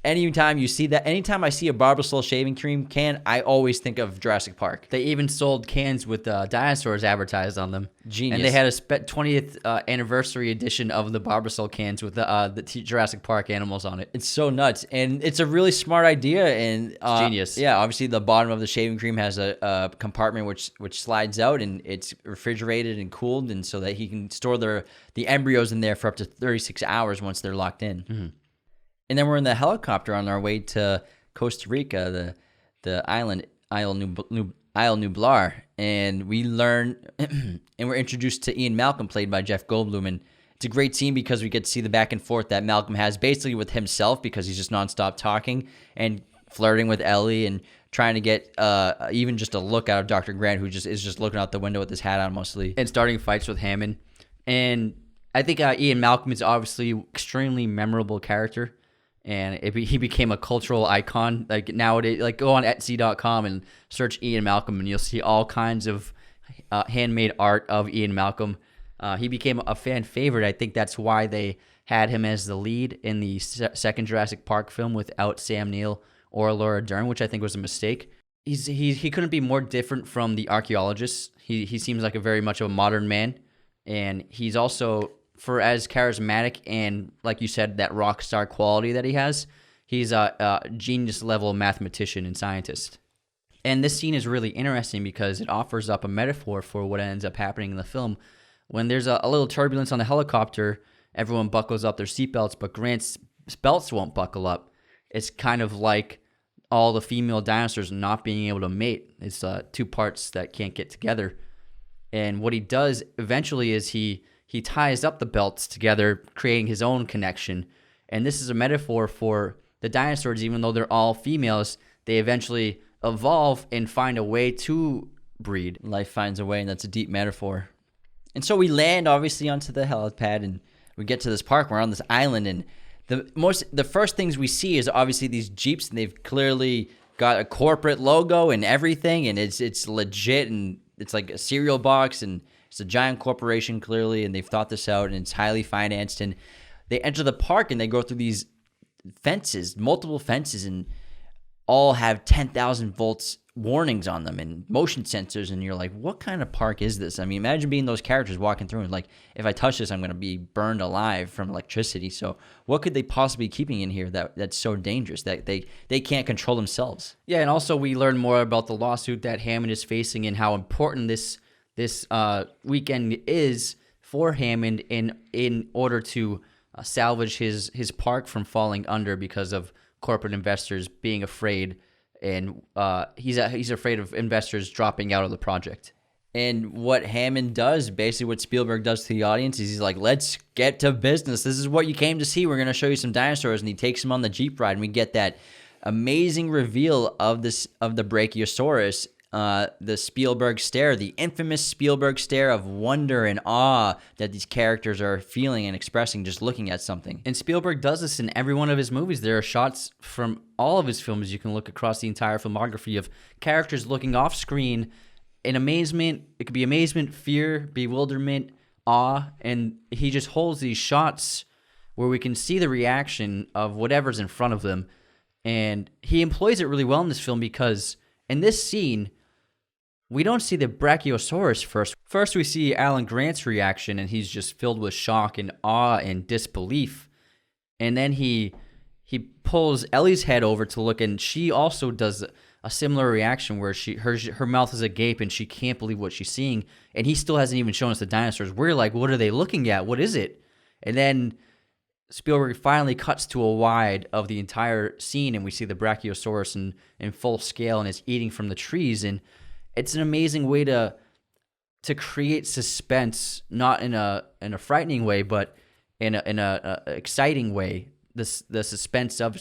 anytime you see that, anytime I see a Barbasol shaving cream can, I always think of Jurassic Park. They even sold cans with dinosaurs advertised on them. Genius. And they had a 20th anniversary edition of the Barbasol cans with the Jurassic Park animals on it. It's so nuts. And it's a really smart idea. And genius. Yeah, obviously the bottom of the shaving cream has a compartment which slides out, and it's refrigerated and cooled, and so that he can store the embryos in there for up to 36 hours once they're locked in. Mm-hmm. And then we're in the helicopter on our way to Costa Rica, the island, Isle Nublar, and we learn, and we're introduced to Ian Malcolm, played by Jeff Goldblum, and it's a great scene because we get to see the back and forth that Malcolm has basically with himself, because he's just nonstop talking and flirting with Ellie and trying to get even just a look out of Dr. Grant, who is just looking out the window with his hat on mostly. And starting fights with Hammond. And I think Ian Malcolm is obviously an extremely memorable character. and he became a cultural icon. Like nowadays, like go on Etsy.com and search Ian Malcolm, and you'll see all kinds of handmade art of Ian Malcolm. He became a fan favorite. I think that's why they had him as the lead in the second Jurassic Park film without Sam Neill or Laura Dern, which I think was a mistake. He couldn't be more different from the archaeologists. He seems like a very much of a modern man, and he's also, for as charismatic and, like you said, that rock star quality that he has, he's a genius level mathematician and scientist. And this scene is really interesting because it offers up a metaphor for what ends up happening in the film. When there's a little turbulence on the helicopter, everyone buckles up their seatbelts, but Grant's belts won't buckle up. It's kind of like all the female dinosaurs not being able to mate. It's two parts that can't get together. And what he does eventually is he ties up the belts together, creating his own connection. And this is a metaphor for the dinosaurs. Even though they're all females, they eventually evolve and find a way to breed. Life finds a way, and that's a deep metaphor. And so we land, obviously, onto the helipad, and we get to this park. We're on this island, and the first things we see is obviously these Jeeps, and they've clearly got a corporate logo and everything, and it's legit, and it's like a cereal box, and it's a giant corporation, clearly, and they've thought this out, and it's highly financed. And they enter the park, and they go through these fences, multiple fences, and all have 10,000 volts warnings on them and motion sensors, and you're like, what kind of park is this? I mean, imagine being those characters walking through and like, if I touch this, I'm going to be burned alive from electricity. So what could they possibly be keeping in here that's so dangerous that they can't control themselves? Yeah, and also we learn more about the lawsuit that Hammond is facing and how important this weekend is for Hammond in order to salvage his park from falling under because of corporate investors being afraid, and he's afraid of investors dropping out of the project. And what Hammond does, basically what Spielberg does to the audience, is he's like, let's get to business. This is what you came to see. We're going to show you some dinosaurs. And he takes him on the Jeep ride, and we get that amazing reveal of the Brachiosaurus, the Spielberg stare, the infamous Spielberg stare of wonder and awe that these characters are feeling and expressing just looking at something. And Spielberg does this in every one of his movies. There are shots from all of his films. You can look across the entire filmography of characters looking off screen in amazement. It could be amazement, fear, bewilderment, awe, and he just holds these shots where we can see the reaction of whatever's in front of them. And he employs it really well in this film because in this scene, we don't see the Brachiosaurus first. First, we see Alan Grant's reaction, and he's just filled with shock and awe and disbelief. And then he pulls Ellie's head over to look, and she also does a similar reaction where her mouth is agape, and she can't believe what she's seeing. And he still hasn't even shown us the dinosaurs. We're like, what are they looking at? What is it? And then Spielberg finally cuts to a wide of the entire scene, and we see the Brachiosaurus in full scale, and it's eating from the trees. And it's an amazing way to create suspense, not in a frightening way, but in a exciting way. The suspense of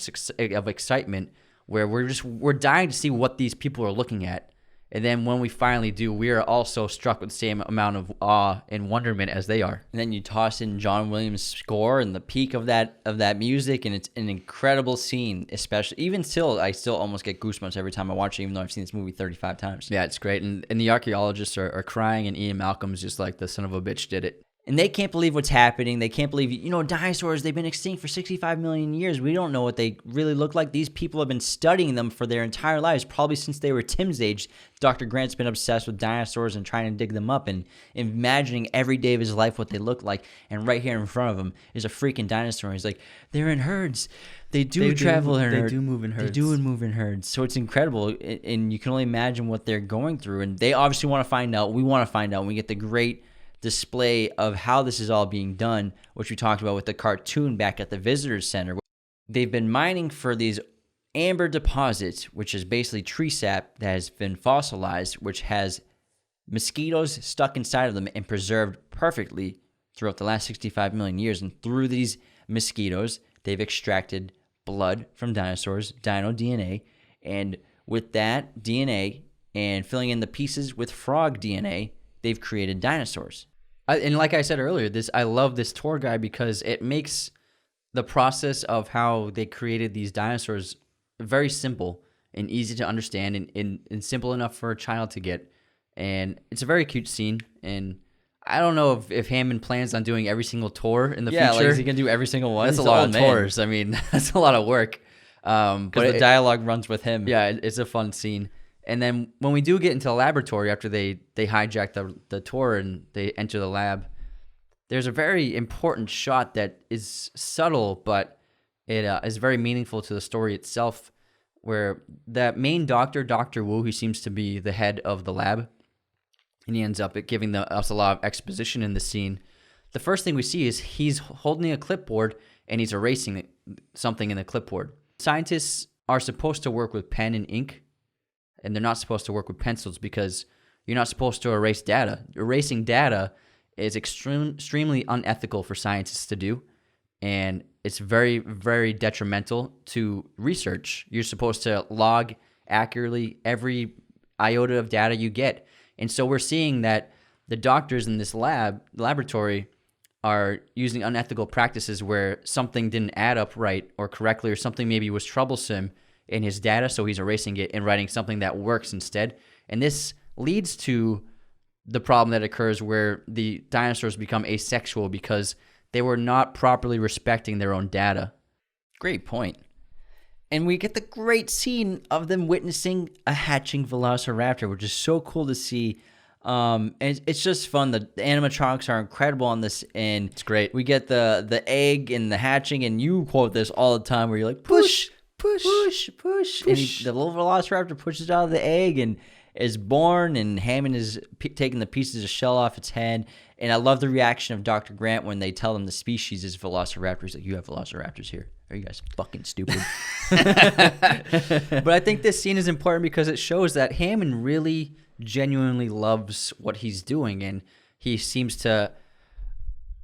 excitement, where we're dying to see what these people are looking at. And then when we finally do, we are also struck with the same amount of awe and wonderment as they are. And then you toss in John Williams' score and the peak of that music, and it's an incredible scene, especially. Even still, I still almost get goosebumps every time I watch it, even though I've seen this movie 35 times. Yeah, it's great. And the archaeologists are crying, and Ian Malcolm's just like, the son of a bitch did it. And they can't believe what's happening. They can't believe, dinosaurs, they've been extinct for 65 million years. We don't know what they really look like. These people have been studying them for their entire lives, probably since they were Tim's age. Dr. Grant's been obsessed with dinosaurs and trying to dig them up and imagining every day of his life what they look like. And right here in front of him is a freaking dinosaur. He's like, they're in herds. They travel in herds. They do move in herds. They do move in herds. So it's incredible. And you can only imagine what they're going through. And they obviously want to find out. We want to find out. And we get the great display of how this is all being done, which we talked about with the cartoon back at the Visitors Center. They've been mining for these amber deposits, which is basically tree sap that has been fossilized, which has mosquitoes stuck inside of them and preserved perfectly throughout the last 65 million years. And through these mosquitoes, they've extracted blood from dinosaurs, dino DNA, and with that DNA and filling in the pieces with frog DNA, they've created dinosaurs. And like I said earlier, I love this tour guide because it makes the process of how they created these dinosaurs, very simple and easy to understand, and simple enough for a child to get. And it's a very cute scene. And I don't know if Hammond plans on doing every single tour in the future. Like, is he gonna do every single one? That's a lot of tours. I mean, that's a lot of work. But the dialogue runs with him. Yeah, it's a fun scene. And then when we do get into the laboratory after they hijack the tour and they enter the lab, there's a very important shot that is subtle, but it is very meaningful to the story itself, where that main doctor, Dr. Wu, who seems to be the head of the lab, and he ends up giving us a lot of exposition in the scene. The first thing we see is he's holding a clipboard and he's erasing something in the clipboard. Scientists are supposed to work with pen and ink, and they're not supposed to work with pencils because you're not supposed to erase data. Erasing data is extremely unethical for scientists to do, and it's very, very detrimental to research. You're supposed to log accurately every iota of data you get. And so we're seeing that the doctors in this laboratory are using unethical practices where something didn't add up right or correctly, or something maybe was troublesome in his data, so he's erasing it and writing something that works instead. And this leads to the problem that occurs where the dinosaurs become asexual because they were not properly respecting their own data. Great point. And we get the great scene of them witnessing a hatching velociraptor, which is so cool to see. And it's just fun. The animatronics are incredible on this, and it's great. We get the egg and the hatching, and you quote this all the time where you're like, push, push, push, push. And the little velociraptor pushes out of the egg and is born, and Hammond is taking the pieces of shell off its head. And I love the reaction of Dr. Grant when they tell him the species is velociraptors. Like, you have velociraptors here. Are you guys fucking stupid? But I think this scene is important because it shows that Hammond really genuinely loves what he's doing, and he seems to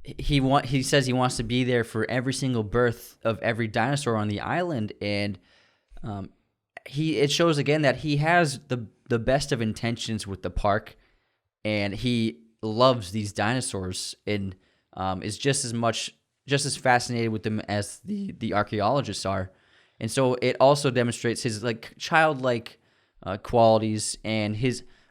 he says he wants to be there for every single birth of every dinosaur on the island, and it shows again that he has the best of intentions with the park, and he loves these dinosaurs and is just as fascinated with them as the archaeologists are. And so it also demonstrates his childlike qualities, and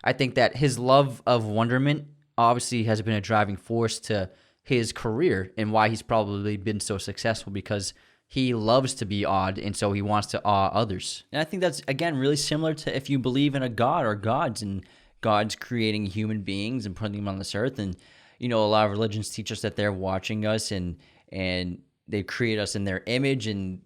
I think that his love of wonderment obviously has been a driving force to his career and why he's probably been so successful, because he loves to be awed, and so he wants to awe others. And I think that's, again, really similar to if you believe in a god or gods, and God's creating human beings and putting them on this earth. And, a lot of religions teach us that they're watching us and they create us in their image, and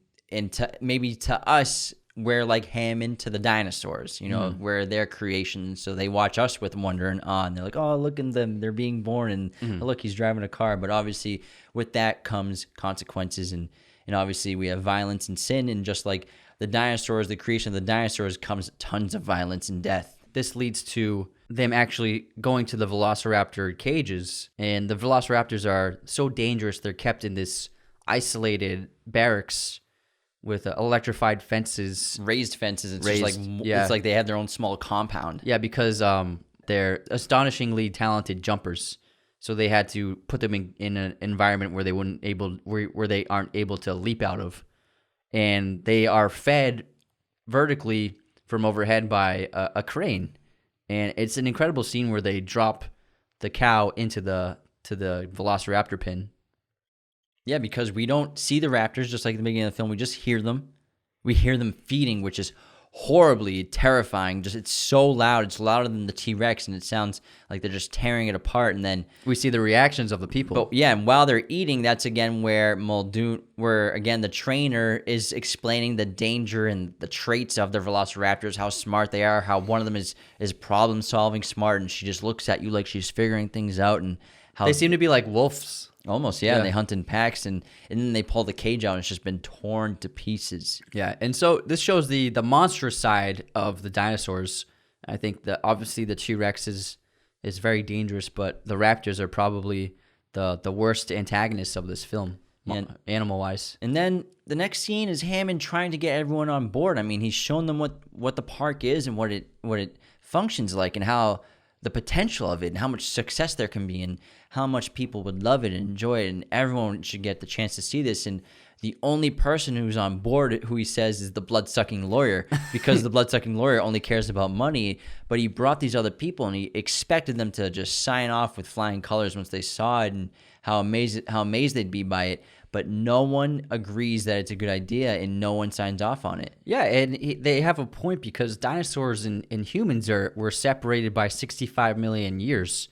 maybe to us, we're like Hammond to the dinosaurs, we're their creation. So they watch us with wonder and awe, and they're like, oh, look at them, they're being born, and oh, look, he's driving a car. But obviously with that comes consequences, and obviously we have violence and sin, and just like the dinosaurs, the creation of the dinosaurs, comes tons of violence and death. This leads to them actually going to the velociraptor cages, and the velociraptors are so dangerous, they're kept in this isolated barracks with electrified fences, raised fences. It's like they have their own small compound. Yeah, because they're astonishingly talented jumpers, so they had to put them in an environment where they aren't able to leap out of, and they are fed vertically from overhead by a crane. And it's an incredible scene where they drop the cow into the velociraptor pen. Yeah, because we don't see the raptors, just like at the beginning of the film. We just hear them. We hear them feeding, which is horribly terrifying. It's so loud. It's louder than the T-Rex, and it sounds like they're just tearing it apart. And then we see the reactions of the people. But yeah, and while they're eating, that's again where the trainer is explaining the danger and the traits of the velociraptors, how smart they are, how one of them is problem-solving smart, and she just looks at you like she's figuring things out, and how they seem to be like wolves. Almost, yeah. And they hunt in packs, and then they pull the cage out, and it's just been torn to pieces. Yeah, and so this shows the monstrous side of the dinosaurs. I think that obviously the T-Rex is very dangerous, but the raptors are probably the worst antagonists of this film, animal-wise. And then the next scene is Hammond trying to get everyone on board. I mean, he's shown them what the park is and what it functions like, and how the potential of it and how much success there can be and how much people would love it and enjoy it, and everyone should get the chance to see this. And the only person who's on board, who he says is the blood-sucking lawyer, because the blood-sucking lawyer only cares about money. But he brought these other people, and he expected them to just sign off with flying colors once they saw it, and how amazed they'd be by it. But no one agrees that it's a good idea, and no one signs off on it. Yeah, and they have a point, because dinosaurs and humans were separated by 65 million years,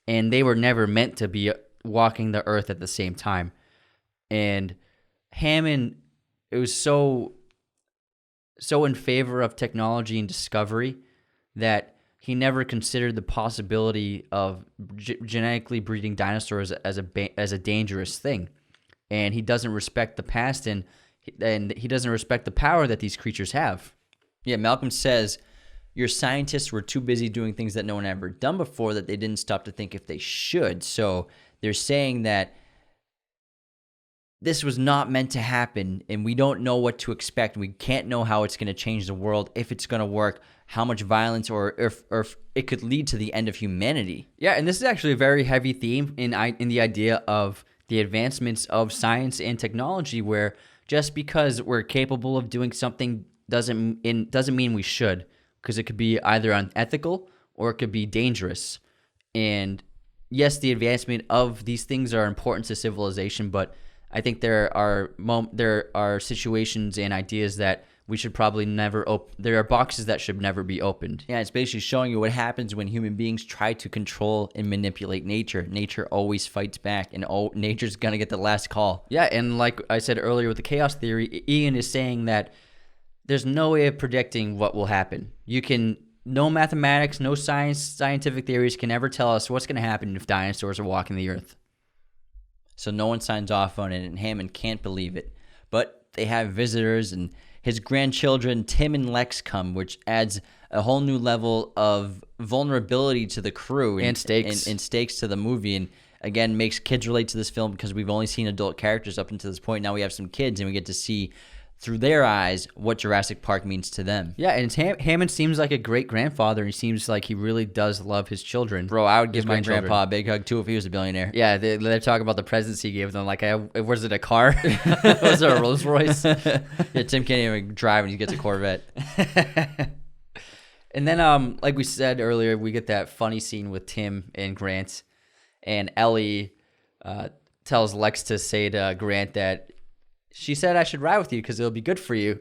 and they were never meant to be walking the earth at the same time. And Hammond, it was so in favor of technology and discovery that he never considered the possibility of genetically breeding dinosaurs as a dangerous thing. And he doesn't respect the past, and he doesn't respect the power that these creatures have. Yeah, Malcolm says, your scientists were too busy doing things that no one had ever done before that they didn't stop to think if they should. So they're saying that this was not meant to happen, and we don't know what to expect. We can't know how it's going to change the world, if it's going to work, how much violence, or if it could lead to the end of humanity. Yeah, and this is actually a very heavy theme in the idea of the advancements of science and technology, where just because we're capable of doing something doesn't mean we should, because it could be either unethical or it could be dangerous. And yes, the advancement of these things are important to civilization, but I think there are situations and ideas that we should probably never open. There are boxes that should never be opened. Yeah, it's basically showing you what happens when human beings try to control and manipulate nature. Nature always fights back, and nature's going to get the last call. Yeah, and like I said earlier with the chaos theory, Ian is saying that there's no way of predicting what will happen. No mathematics, no scientific theories can ever tell us what's going to happen if dinosaurs are walking the earth. So no one signs off on it, and Hammond can't believe it. But they have visitors, and his grandchildren, Tim and Lex, come, which adds a whole new level of vulnerability to the crew. And stakes. And stakes to the movie. And again, makes kids relate to this film, because we've only seen adult characters up until this point. Now we have some kids, and we get to see through their eyes what Jurassic Park means to them. Yeah, and Hammond seems like a great grandfather. He seems like he really does love his children. Bro, I would give my grandpa a big hug too if he was a billionaire. Yeah, they're talking about the presents he gave them. Like, was it a car? Was it a Rolls Royce? Yeah, Tim can't even drive, and he gets a Corvette. And then, like we said earlier, we get that funny scene with Tim and Grant, and Ellie tells Lex to say to Grant that she said I should ride with you because it'll be good for you.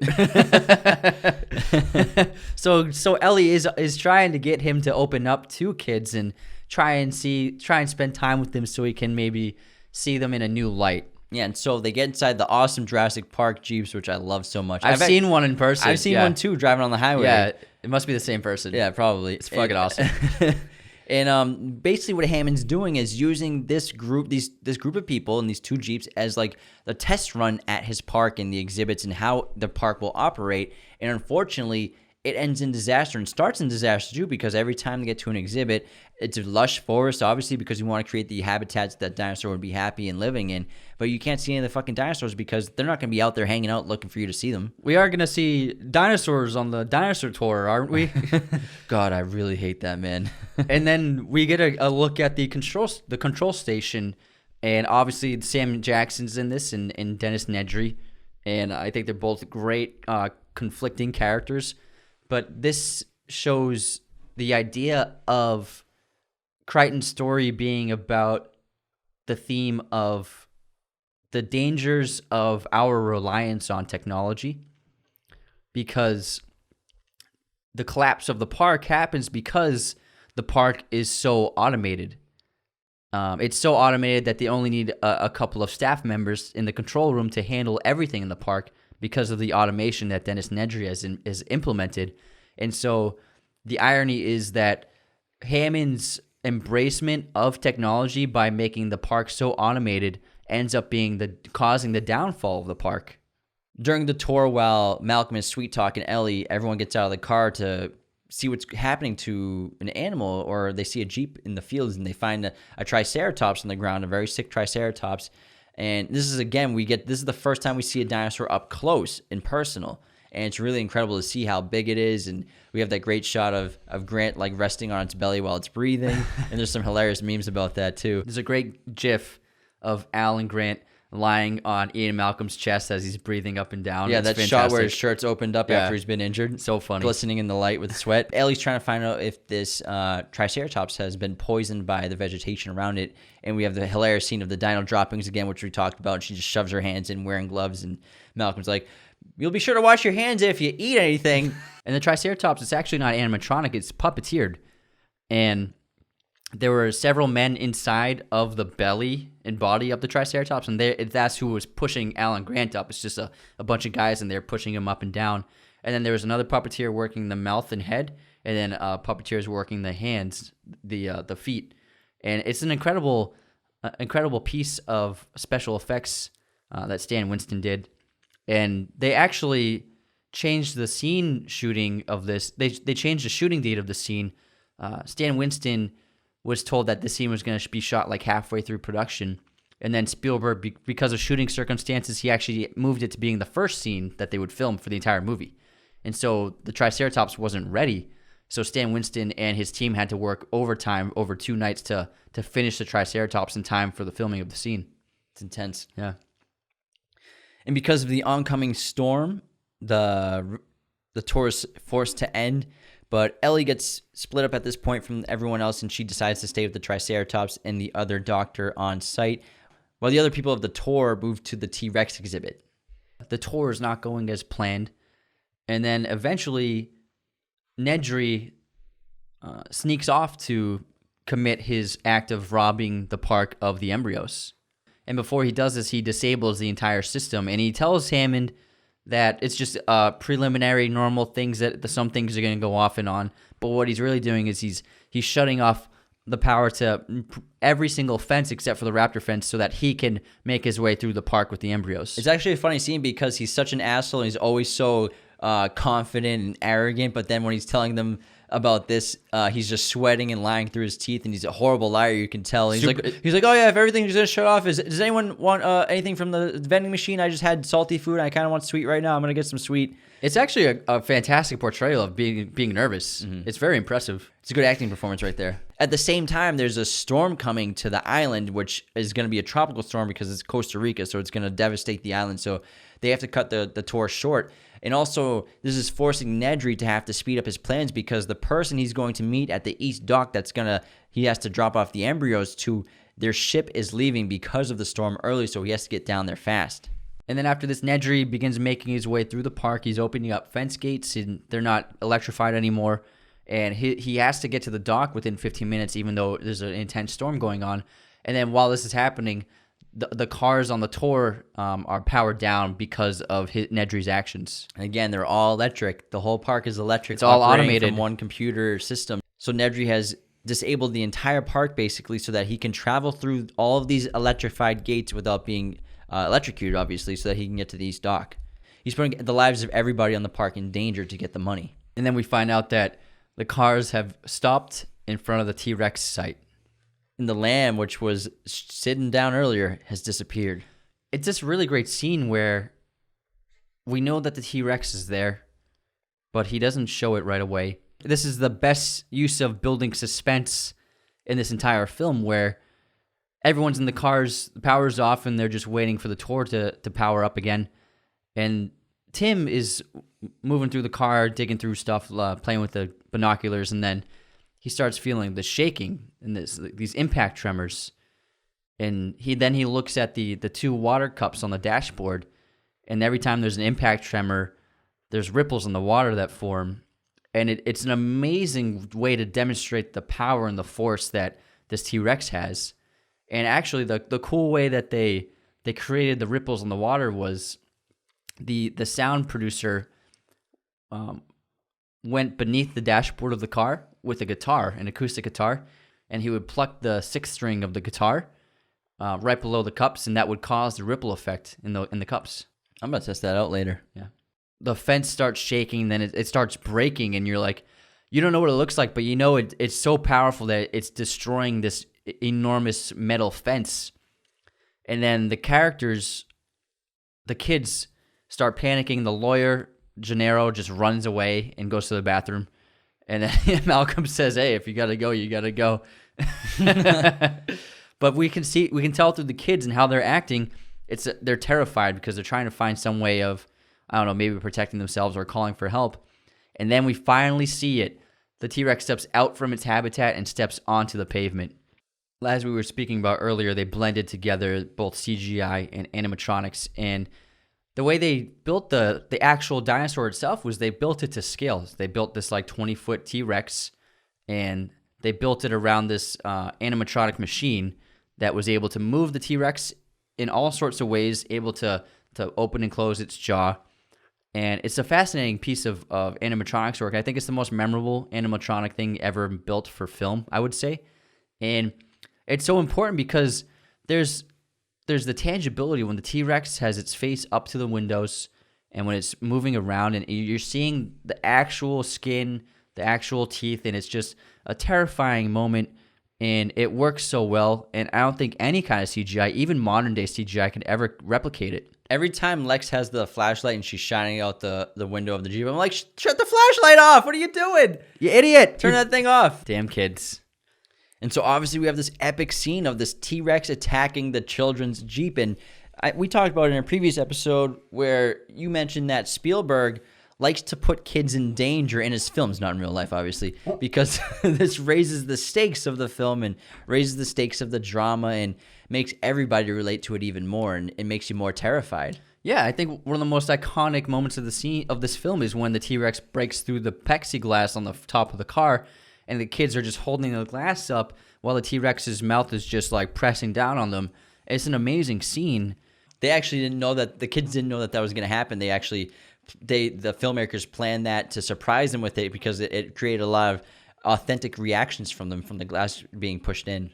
So Ellie is trying to get him to open up to kids and try and spend time with them so he can maybe see them in a new light. Yeah, and so they get inside the awesome Jurassic Park Jeeps, which I love so much. I've seen one in person. I've seen one too, driving on the highway. Yeah, it must be the same person. Yeah, probably. It's fucking awesome. And basically what Hammond's doing is using this group of people and these two Jeeps as like the test run at his park and the exhibits and how the park will operate. And unfortunately, it ends in disaster and starts in disaster too, because every time they get to an exhibit, it's a lush forest, obviously, because you want to create the habitats that dinosaur would be happy in living in. But you can't see any of the fucking dinosaurs because they're not going to be out there hanging out looking for you to see them. We are going to see dinosaurs on the dinosaur tour, aren't we? God, I really hate that, man. And then we get a look at the control station, and obviously Sam Jackson's in this, and Dennis Nedry, and I think they're both great conflicting characters. But this shows the idea of Crichton's story being about the theme of the dangers of our reliance on technology, because the collapse of the park happens because the park is so automated. It's so automated that they only need a couple of staff members in the control room to handle everything in the park because of the automation that Dennis Nedry has implemented. And so the irony is that Hammond's embracement of technology by making the park so automated ends up being causing the downfall of the park. During the tour, while Malcolm is sweet talking Ellie, everyone gets out of the car to see what's happening to an animal, or they see a Jeep in the fields and they find a Triceratops on the ground, a very sick Triceratops. And this is, again, this is the first time we see a dinosaur up close and personal. and it's really incredible to see how big it is. And we have that great shot of Grant like resting on its belly while it's breathing, and there's some hilarious memes about that too. There's a great GIF of Al and Grant lying on Ian Malcolm's chest as he's breathing up and down. Yeah, It's that fantastic. shot where his shirt's opened up after he's been injured. So funny. Glistening in the light with sweat. Ellie's trying to find out if this Triceratops has been poisoned by the vegetation around it. And we have the hilarious scene of the dino droppings again, which we talked about. And she just shoves her hands in wearing gloves. And Malcolm's like, you'll be sure to wash your hands if you eat anything. And the Triceratops, it's actually not animatronic. It's puppeteered. And there were several men inside of the belly and body of the Triceratops, and that's who was pushing Alan Grant up. It's just a bunch of guys, and they're pushing him up and down. And then there was another puppeteer working the mouth and head, and then puppeteers working the hands, the feet. And it's an incredible piece of special effects that Stan Winston did. And they actually changed the scene shooting of this. They changed the shooting date of the scene. Stan Winston was told that the scene was going to be shot like halfway through production. And then Spielberg, because of shooting circumstances, he actually moved it to being the first scene that they would film for the entire movie. And so the Triceratops wasn't ready. So Stan Winston and his team had to work overtime over 2 nights to finish the Triceratops in time for the filming of the scene. It's intense. Yeah. And because of the oncoming storm, the tour is forced to end. But Ellie gets split up at this point from everyone else, and she decides to stay with the Triceratops and the other doctor on site, while the other people of the tour move to the T-Rex exhibit. The tour is not going as planned, and then eventually Nedry sneaks off to commit his act of robbing the park of the embryos. And before he does this, he disables the entire system, and he tells Hammond that it's just preliminary, normal things, that some things are going to go off and on. But what he's really doing is he's shutting off the power to every single fence except for the raptor fence so that he can make his way through the park with the embryos. It's actually a funny scene because he's such an asshole and he's always so confident and arrogant. But then when he's telling them about this, he's just sweating and lying through his teeth, and he's a horrible liar. You can tell. He's like, oh yeah, if everything's gonna shut off, does anyone want anything from the vending machine? I just had salty food. And I kind of want sweet right now. I'm gonna get some sweet. It's actually a fantastic portrayal of being nervous. Mm-hmm. It's very impressive. It's a good acting performance right there. At the same time, there's a storm coming to the island, which is going to be a tropical storm because it's Costa Rica, so it's going to devastate the island. So they have to cut the tour short. And also, this is forcing Nedry to have to speed up his plans because the person he's going to meet at the East Dock he has to drop off the embryos to, their ship is leaving because of the storm early, so he has to get down there fast. And then after this, Nedry begins making his way through the park. He's opening up fence gates, and they're not electrified anymore. And he has to get to the dock within 15 minutes, even though there's an intense storm going on. And then while this is happening, the cars on the tour are powered down because of Nedry's actions. And again, they're all electric. The whole park is electric. It's all automated from one computer system. So Nedry has disabled the entire park basically so that he can travel through all of these electrified gates without being electrocuted, obviously, so that he can get to the East Dock. He's putting the lives of everybody on the park in danger to get the money. And then we find out that the cars have stopped in front of the T-Rex site. And the lamb, which was sitting down earlier, has disappeared. It's this really great scene where we know that the T-Rex is there, but he doesn't show it right away. This is the best use of building suspense in this entire film, where everyone's in the cars, the power's off, and they're just waiting for the tour to power up again. And Tim is moving through the car, digging through stuff, playing with the binoculars, and then he starts feeling the shaking and these impact tremors. And he looks at the 2 water cups on the dashboard, and every time there's an impact tremor, there's ripples in the water that form. And it's an amazing way to demonstrate the power and the force that this T-Rex has. And actually, the cool way that they created the ripples in the water was the sound producer went beneath the dashboard of the car with a guitar, an acoustic guitar, and he would pluck the 6th string of the guitar right below the cups, and that would cause the ripple effect in the cups. I'm going to test that out later. Yeah. The fence starts shaking, then it starts breaking, and you're like, you don't know what it looks like, but you know it's so powerful that it's destroying this enormous metal fence. And then the kids start panicking. The lawyer Gennaro just runs away and goes to the bathroom. And then Malcolm says, "Hey, if you gotta go, you gotta go." But we can tell through the kids and how they're acting. They're terrified because they're trying to find some way of, I don't know, maybe protecting themselves or calling for help. And then we finally see it. The T-Rex steps out from its habitat and steps onto the pavement. As we were speaking about earlier, they blended together both CGI and animatronics. And the way they built the actual dinosaur itself was they built it to scale. They built this like 20-foot T-Rex, and they built it around this animatronic machine that was able to move the T-Rex in all sorts of ways, able to open and close its jaw. And it's a fascinating piece of animatronics work. I think it's the most memorable animatronic thing ever built for film, I would say. And it's so important because there's the tangibility when the T-Rex has its face up to the windows and when it's moving around and you're seeing the actual skin, the actual teeth, and it's just a terrifying moment. And it works so well, and I don't think any kind of CGI, even modern-day CGI, can ever replicate it. Every time Lex has the flashlight and she's shining out the window of the Jeep, I'm like, shut the flashlight off! What are you doing? You idiot! Turn that thing off! Damn kids. And so obviously we have this epic scene of this T-Rex attacking the children's Jeep. And we talked about it in a previous episode where you mentioned that Spielberg likes to put kids in danger in his films, not in real life, obviously, because this raises the stakes of the film and raises the stakes of the drama and makes everybody relate to it even more, and it makes you more terrified. Yeah, I think one of the most iconic moments of the scene of this film is when the T-Rex breaks through the plexiglass on the top of the car, and the kids are just holding the glass up while the T-Rex's mouth is just like pressing down on them. It's an amazing scene. They actually didn't know that, the kids didn't know that was going to happen. The filmmakers planned that to surprise them with it because it created a lot of authentic reactions from them from the glass being pushed in.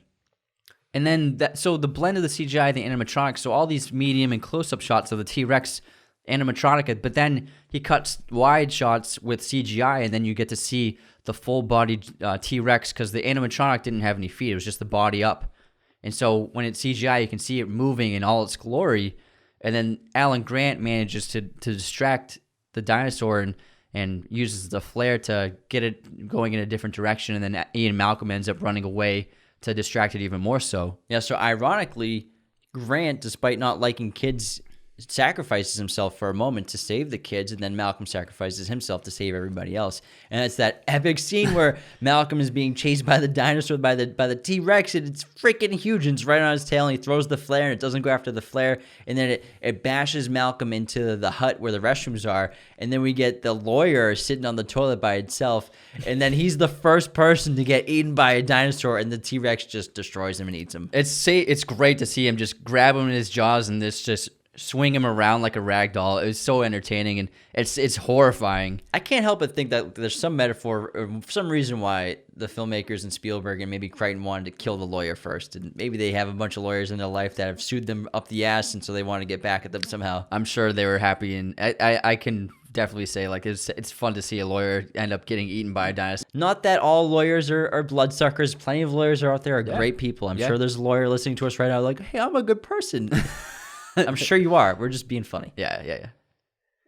And then so the blend of the CGI, the animatronics, so all these medium and close-up shots of the T-Rex animatronic, but then he cuts wide shots with CGI, and then you get to see the full-bodied T-Rex because the animatronic didn't have any feet. It was just the body up. And so when it's CGI, you can see it moving in all its glory. And then Alan Grant manages to distract the dinosaur and uses the flare to get it going in a different direction. And then Ian Malcolm ends up running away to distract it even more so. Yeah, so ironically, Grant, despite not liking kids, sacrifices himself for a moment to save the kids, and then Malcolm sacrifices himself to save everybody else. And it's that epic scene where Malcolm is being chased by the dinosaur, by the T-Rex, and it's freaking huge, and it's right on his tail, and he throws the flare, and it doesn't go after the flare, and then it bashes Malcolm into the hut where the restrooms are, and then we get the lawyer sitting on the toilet by itself, and then he's the first person to get eaten by a dinosaur, and the T-Rex just destroys him and eats him. It's great to see him just grab him in his jaws and this just swing him around like a rag doll. It was so entertaining, and it's horrifying. I can't help but think that there's some metaphor, or for some reason why the filmmakers and Spielberg and maybe Crichton wanted to kill the lawyer first, and maybe they have a bunch of lawyers in their life that have sued them up the ass, and so they want to get back at them somehow. I'm sure they were happy, and I can definitely say like it's fun to see a lawyer end up getting eaten by a dinosaur. Not that all lawyers are bloodsuckers. Plenty of lawyers are out there are great people. I'm sure there's a lawyer listening to us right now like, hey, I'm a good person. I'm sure you are. We're just being funny. Yeah.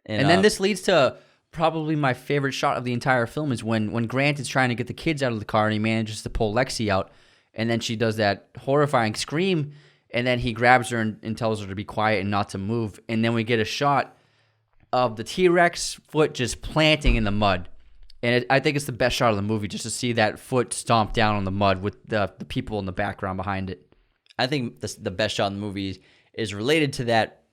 And then this leads to probably my favorite shot of the entire film is when Grant is trying to get the kids out of the car and he manages to pull Lexi out, and then she does that horrifying scream, and then he grabs her and tells her to be quiet and not to move, and then we get a shot of the T-Rex foot just planting in the mud. And I think it's the best shot of the movie, just to see that foot stomp down on the mud with the people in the background behind it. I think the best shot in the movie is related to that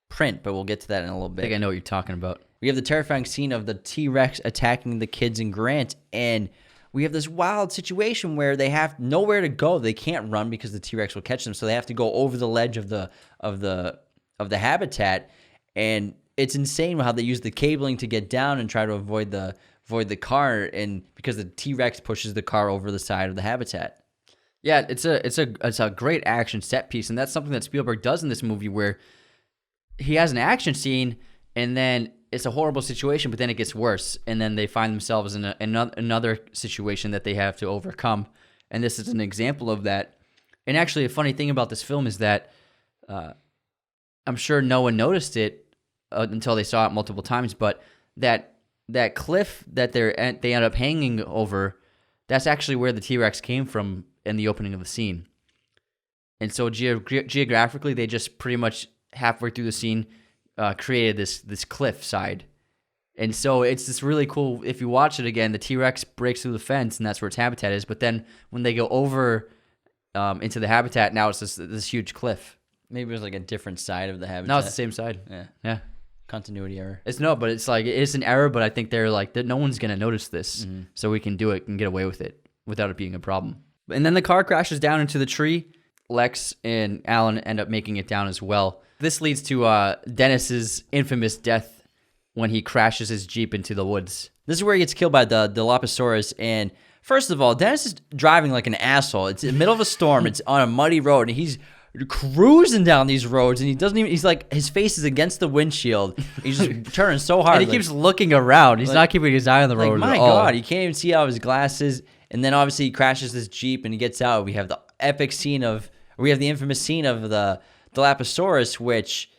print, but we'll get to that in a little bit. I think I know what you're talking about. We have the terrifying scene of the T-Rex attacking the kids and Grant, and we have this wild situation where they have nowhere to go. They can't run because the T-Rex will catch them, so they have to go over the ledge of the habitat, and it's insane how they use the cabling to get down and try to avoid the car, and because the T-Rex pushes the car over the side of the habitat. Yeah, it's a great action set piece, and that's something that Spielberg does in this movie, where he has an action scene, and then it's a horrible situation, but then it gets worse, and then they find themselves in another situation that they have to overcome, and this is an example of that. And actually, a funny thing about this film is that I'm sure no one noticed it until they saw it multiple times, but that cliff that they end up hanging over, that's actually where the T-Rex came from in the opening of the scene. And so geographically, they just pretty much halfway through the scene created this cliff side. And so it's this really cool, if you watch it again, the T-Rex breaks through the fence, and that's where its habitat is. But then when they go over into the habitat, now it's this huge cliff. Maybe it was like a different side of the habitat. No, it's the same side. Yeah. Continuity error. But it's like, it's an error, but I think they're like, no one's going to notice this, so we can do it and get away with it without it being a problem. And then the car crashes down into the tree. Lex and Alan end up making it down as well. This leads to Dennis's infamous death when he crashes his Jeep into the woods. This is where he gets killed by the Dilophosaurus. And first of all, Dennis is driving like an asshole. It's in the middle of a storm. It's on a muddy road, and he's cruising down these roads, and he's like, his face is against the windshield. He's just turning so hard. And he keeps looking around. He's not keeping his eye on the road my at all. God, you can't even see out of his glasses. And then obviously he crashes his Jeep and he gets out. We have the infamous scene of the Dilophosaurus, which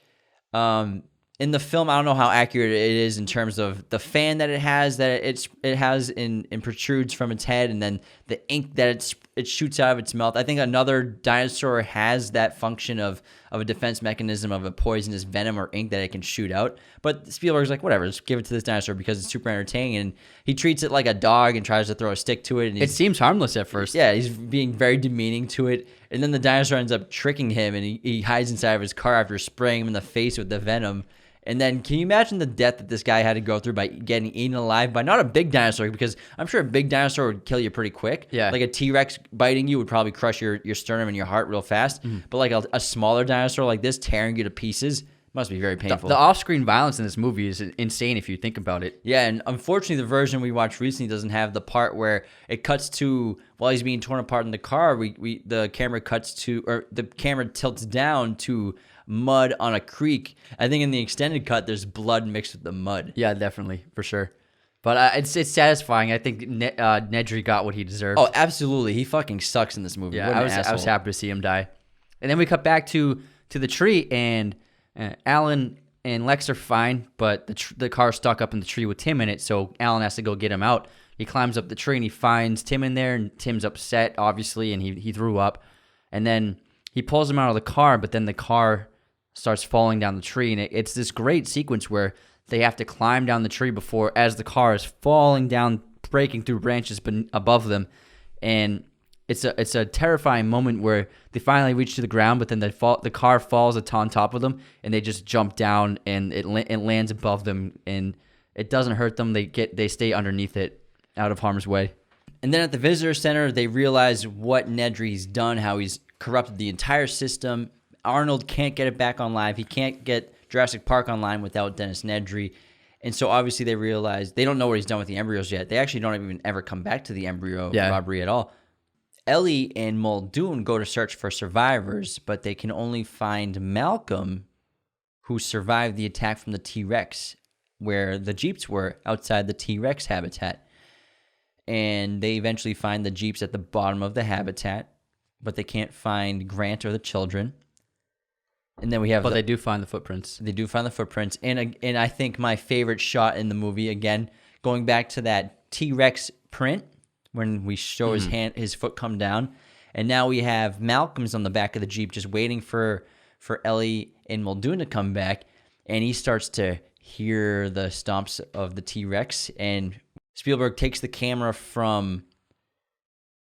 in the film, I don't know how accurate it is in terms of the fan that it has and protrudes from its head, and then the ink that it shoots out of its mouth. I think another dinosaur has that function of a defense mechanism of a poisonous venom or ink that it can shoot out. But Spielberg's like, whatever, just give it to this dinosaur because it's super entertaining. And he treats it like a dog and tries to throw a stick to it. And it seems harmless at first. Yeah, he's being very demeaning to it. And then the dinosaur ends up tricking him, and he hides inside of his car after spraying him in the face with the venom. And then can you imagine the death that this guy had to go through by getting eaten alive by not a big dinosaur, because I'm sure a big dinosaur would kill you pretty quick. Yeah. Like a T-Rex biting you would probably crush your sternum and your heart real fast. But like a smaller dinosaur like this tearing you to pieces must be very painful. The off-screen violence in this movie is insane if you think about it. Yeah, and unfortunately the version we watched recently doesn't have the part where it cuts to, while he's being torn apart in the car, the camera tilts down to mud on a creek. I think in the extended cut, there's blood mixed with the mud. Yeah, definitely, for sure. But it's satisfying. I think Nedry got what he deserved. Oh, absolutely. He fucking sucks in this movie. Yeah, I was happy to see him die. And then we cut back to the tree, and Alan and Lex are fine, but the car's stuck up in the tree with Tim in it, so Alan has to go get him out. He climbs up the tree, and he finds Tim in there, and Tim's upset, obviously, and he threw up. And then he pulls him out of the car, but then the car starts falling down the tree, and it's this great sequence where they have to climb down the tree as the car is falling down, breaking through branches above them, and it's a terrifying moment where they finally reach to the ground, but then the car falls on top of them, and they just jump down, and it lands above them, and it doesn't hurt them. They stay underneath it, out of harm's way. And then at the visitor center, they realize what Nedry's done, how he's corrupted the entire system. Arnold can't get it back on live. He can't get Jurassic Park online without Dennis Nedry. And so obviously they realize they don't know what he's done with the embryos yet. They actually don't even ever come back to the embryo robbery at all. Ellie and Muldoon go to search for survivors, but they can only find Malcolm, who survived the attack from the T-Rex, where the Jeeps were outside the T-Rex habitat. And they eventually find the Jeeps at the bottom of the habitat, but they can't find Grant or the children. And then we have... But they do find the footprints. They do find the footprints. And I think my favorite shot in the movie, again, going back to that T-Rex print, when we show his foot come down. And now we have Malcolm's on the back of the Jeep just waiting for Ellie and Muldoon to come back. And he starts to hear the stomps of the T-Rex. And Spielberg takes the camera from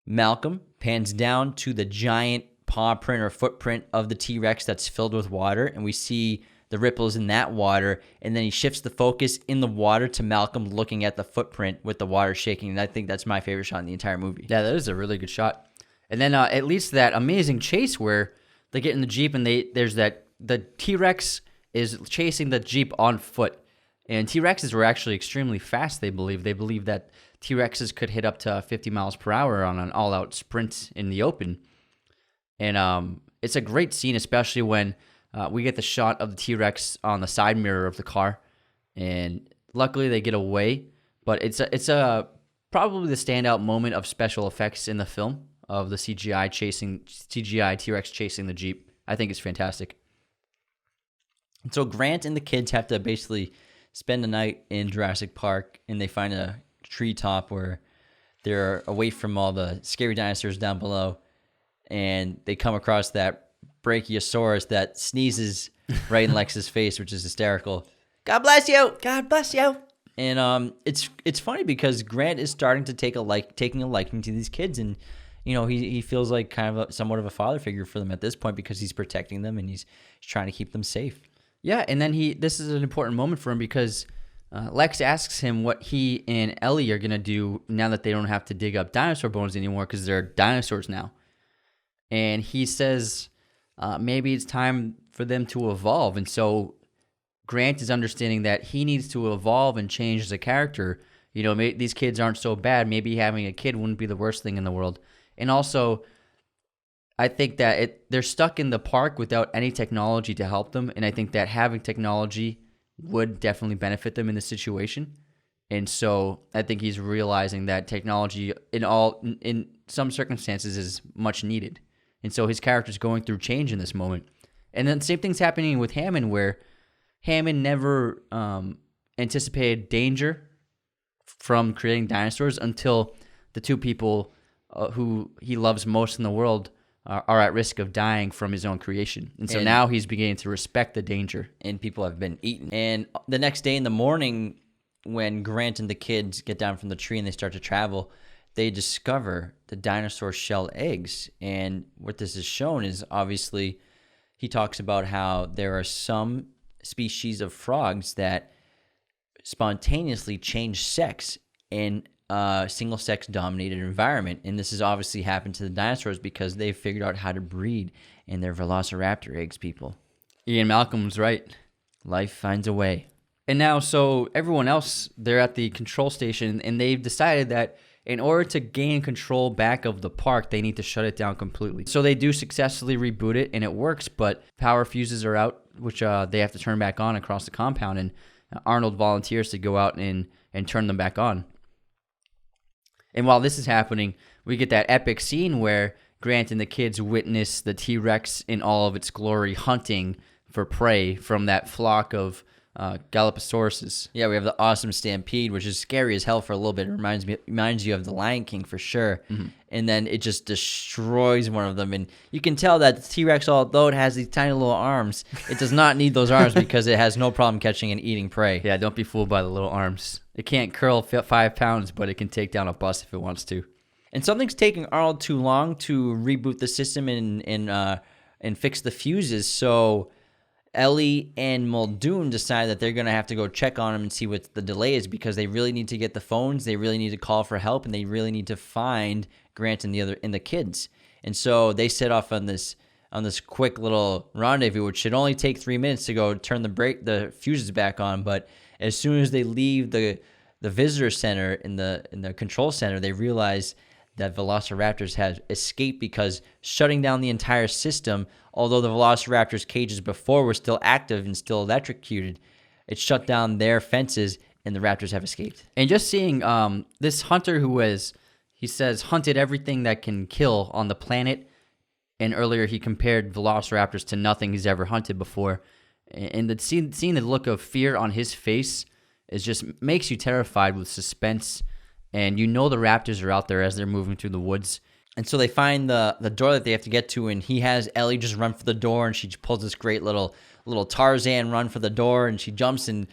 Malcolm, pans down to the giant paw print or footprint of the T-Rex that's filled with water, and we see the ripples in that water, and then he shifts the focus in the water to Malcolm looking at the footprint with the water shaking, and I think that's my favorite shot in the entire movie. Yeah, that is a really good shot. And then it leads to that amazing chase where they get in the Jeep, and the T-Rex is chasing the Jeep on foot, and T-Rexes were actually extremely fast, they believe. They believe that T-Rexes could hit up to 50 miles per hour on an all-out sprint in the open. And it's a great scene, especially when we get the shot of the T-Rex on the side mirror of the car. And luckily they get away. But it's probably the standout moment of special effects in the film, of the CGI T-Rex chasing the Jeep. I think it's fantastic. So Grant and the kids have to basically spend the night in Jurassic Park, and they find a treetop where they're away from all the scary dinosaurs down below, and they come across that Brachiosaurus that sneezes right in Lex's face, which is hysterical. God bless you. God bless you. And it's funny because Grant is starting to taking a liking to these kids, and he feels like kind of somewhat of a father figure for them at this point because he's protecting them and he's trying to keep them safe. Yeah, and then this is an important moment for him because Lex asks him what he and Ellie are going to do now that they don't have to dig up dinosaur bones anymore because they're dinosaurs now. And he says maybe it's time for them to evolve. And so Grant is understanding that he needs to evolve and change as a character. These kids aren't so bad. Maybe having a kid wouldn't be the worst thing in the world. And also, I think that they're stuck in the park without any technology to help them. And I think that having technology would definitely benefit them in this situation. And so I think he's realizing that technology in some circumstances is much needed. And so his character's going through change in this moment. And then the same thing's happening with Hammond, where Hammond never anticipated danger from creating dinosaurs until the two people who he loves most in the world are at risk of dying from his own creation. And so now he's beginning to respect the danger. And people have been eaten. And the next day in the morning, when Grant and the kids get down from the tree and they start to travel, they discover the dinosaur shell eggs. And what this is shown is obviously he talks about how there are some species of frogs that spontaneously change sex in a single-sex dominated environment. And this has obviously happened to the dinosaurs because they've figured out how to breed in their Velociraptor eggs, people. Ian Malcolm was right. Life finds a way. And now, so everyone else, they're at the control station, and they've decided that in order to gain control back of the park, they need to shut it down completely. So they do successfully reboot it, and it works, but power fuses are out, which they have to turn back on across the compound, and Arnold volunteers to go out and turn them back on. And while this is happening, we get that epic scene where Grant and the kids witness the T-Rex in all of its glory hunting for prey from that flock of Galapagosauruses. Yeah, we have the awesome stampede, which is scary as hell for a little bit. It reminds you of the Lion King for sure. Mm-hmm. And then it just destroys one of them. And you can tell that the T-Rex, although it has these tiny little arms, it does not need those arms because it has no problem catching and eating prey. Yeah, don't be fooled by the little arms. It can't curl 5 pounds, but it can take down a bus if it wants to. And something's taking Arnold too long to reboot the system and fix the fuses. So Ellie and Muldoon decide that they're going to have to go check on him and see what the delay is because they really need to get the phones, they really need to call for help, and they really need to find Grant and the kids. And so they set off on this quick little rendezvous, which should only take 3 minutes to go turn the fuses back on. But as soon as they leave the visitor center in the control center, they realize that Velociraptors have escaped because shutting down the entire system, although the Velociraptors' cages before were still active and still electrocuted, it shut down their fences and the Raptors have escaped. And just seeing this hunter who he says, hunted everything that can kill on the planet, and earlier he compared Velociraptors to nothing he's ever hunted before. And seeing the look of fear on his face just makes you terrified with suspense. And the Raptors are out there as they're moving through the woods. And so they find the door that they have to get to, and he has Ellie just run for the door, and she pulls this great little Tarzan run for the door, and she jumps and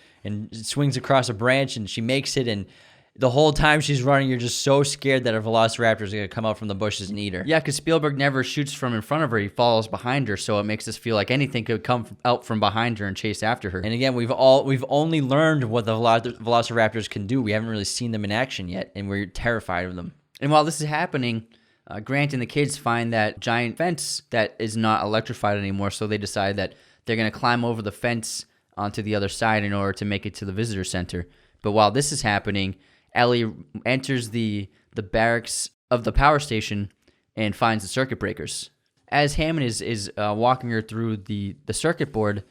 swings across a branch, and she makes it, and the whole time she's running, you're just so scared that a Velociraptor is going to come out from the bushes and eat her. Yeah, because Spielberg never shoots from in front of her. He follows behind her, so it makes us feel like anything could come out from behind her and chase after her. And again, we've only learned what the Velociraptors can do. We haven't really seen them in action yet, and we're terrified of them. And while this is happening, Grant and the kids find that giant fence that is not electrified anymore, so they decide that they're going to climb over the fence onto the other side in order to make it to the visitor center. But while this is happening, Ellie enters the barracks of the power station and finds the circuit breakers. As Hammond is walking her through the circuit board,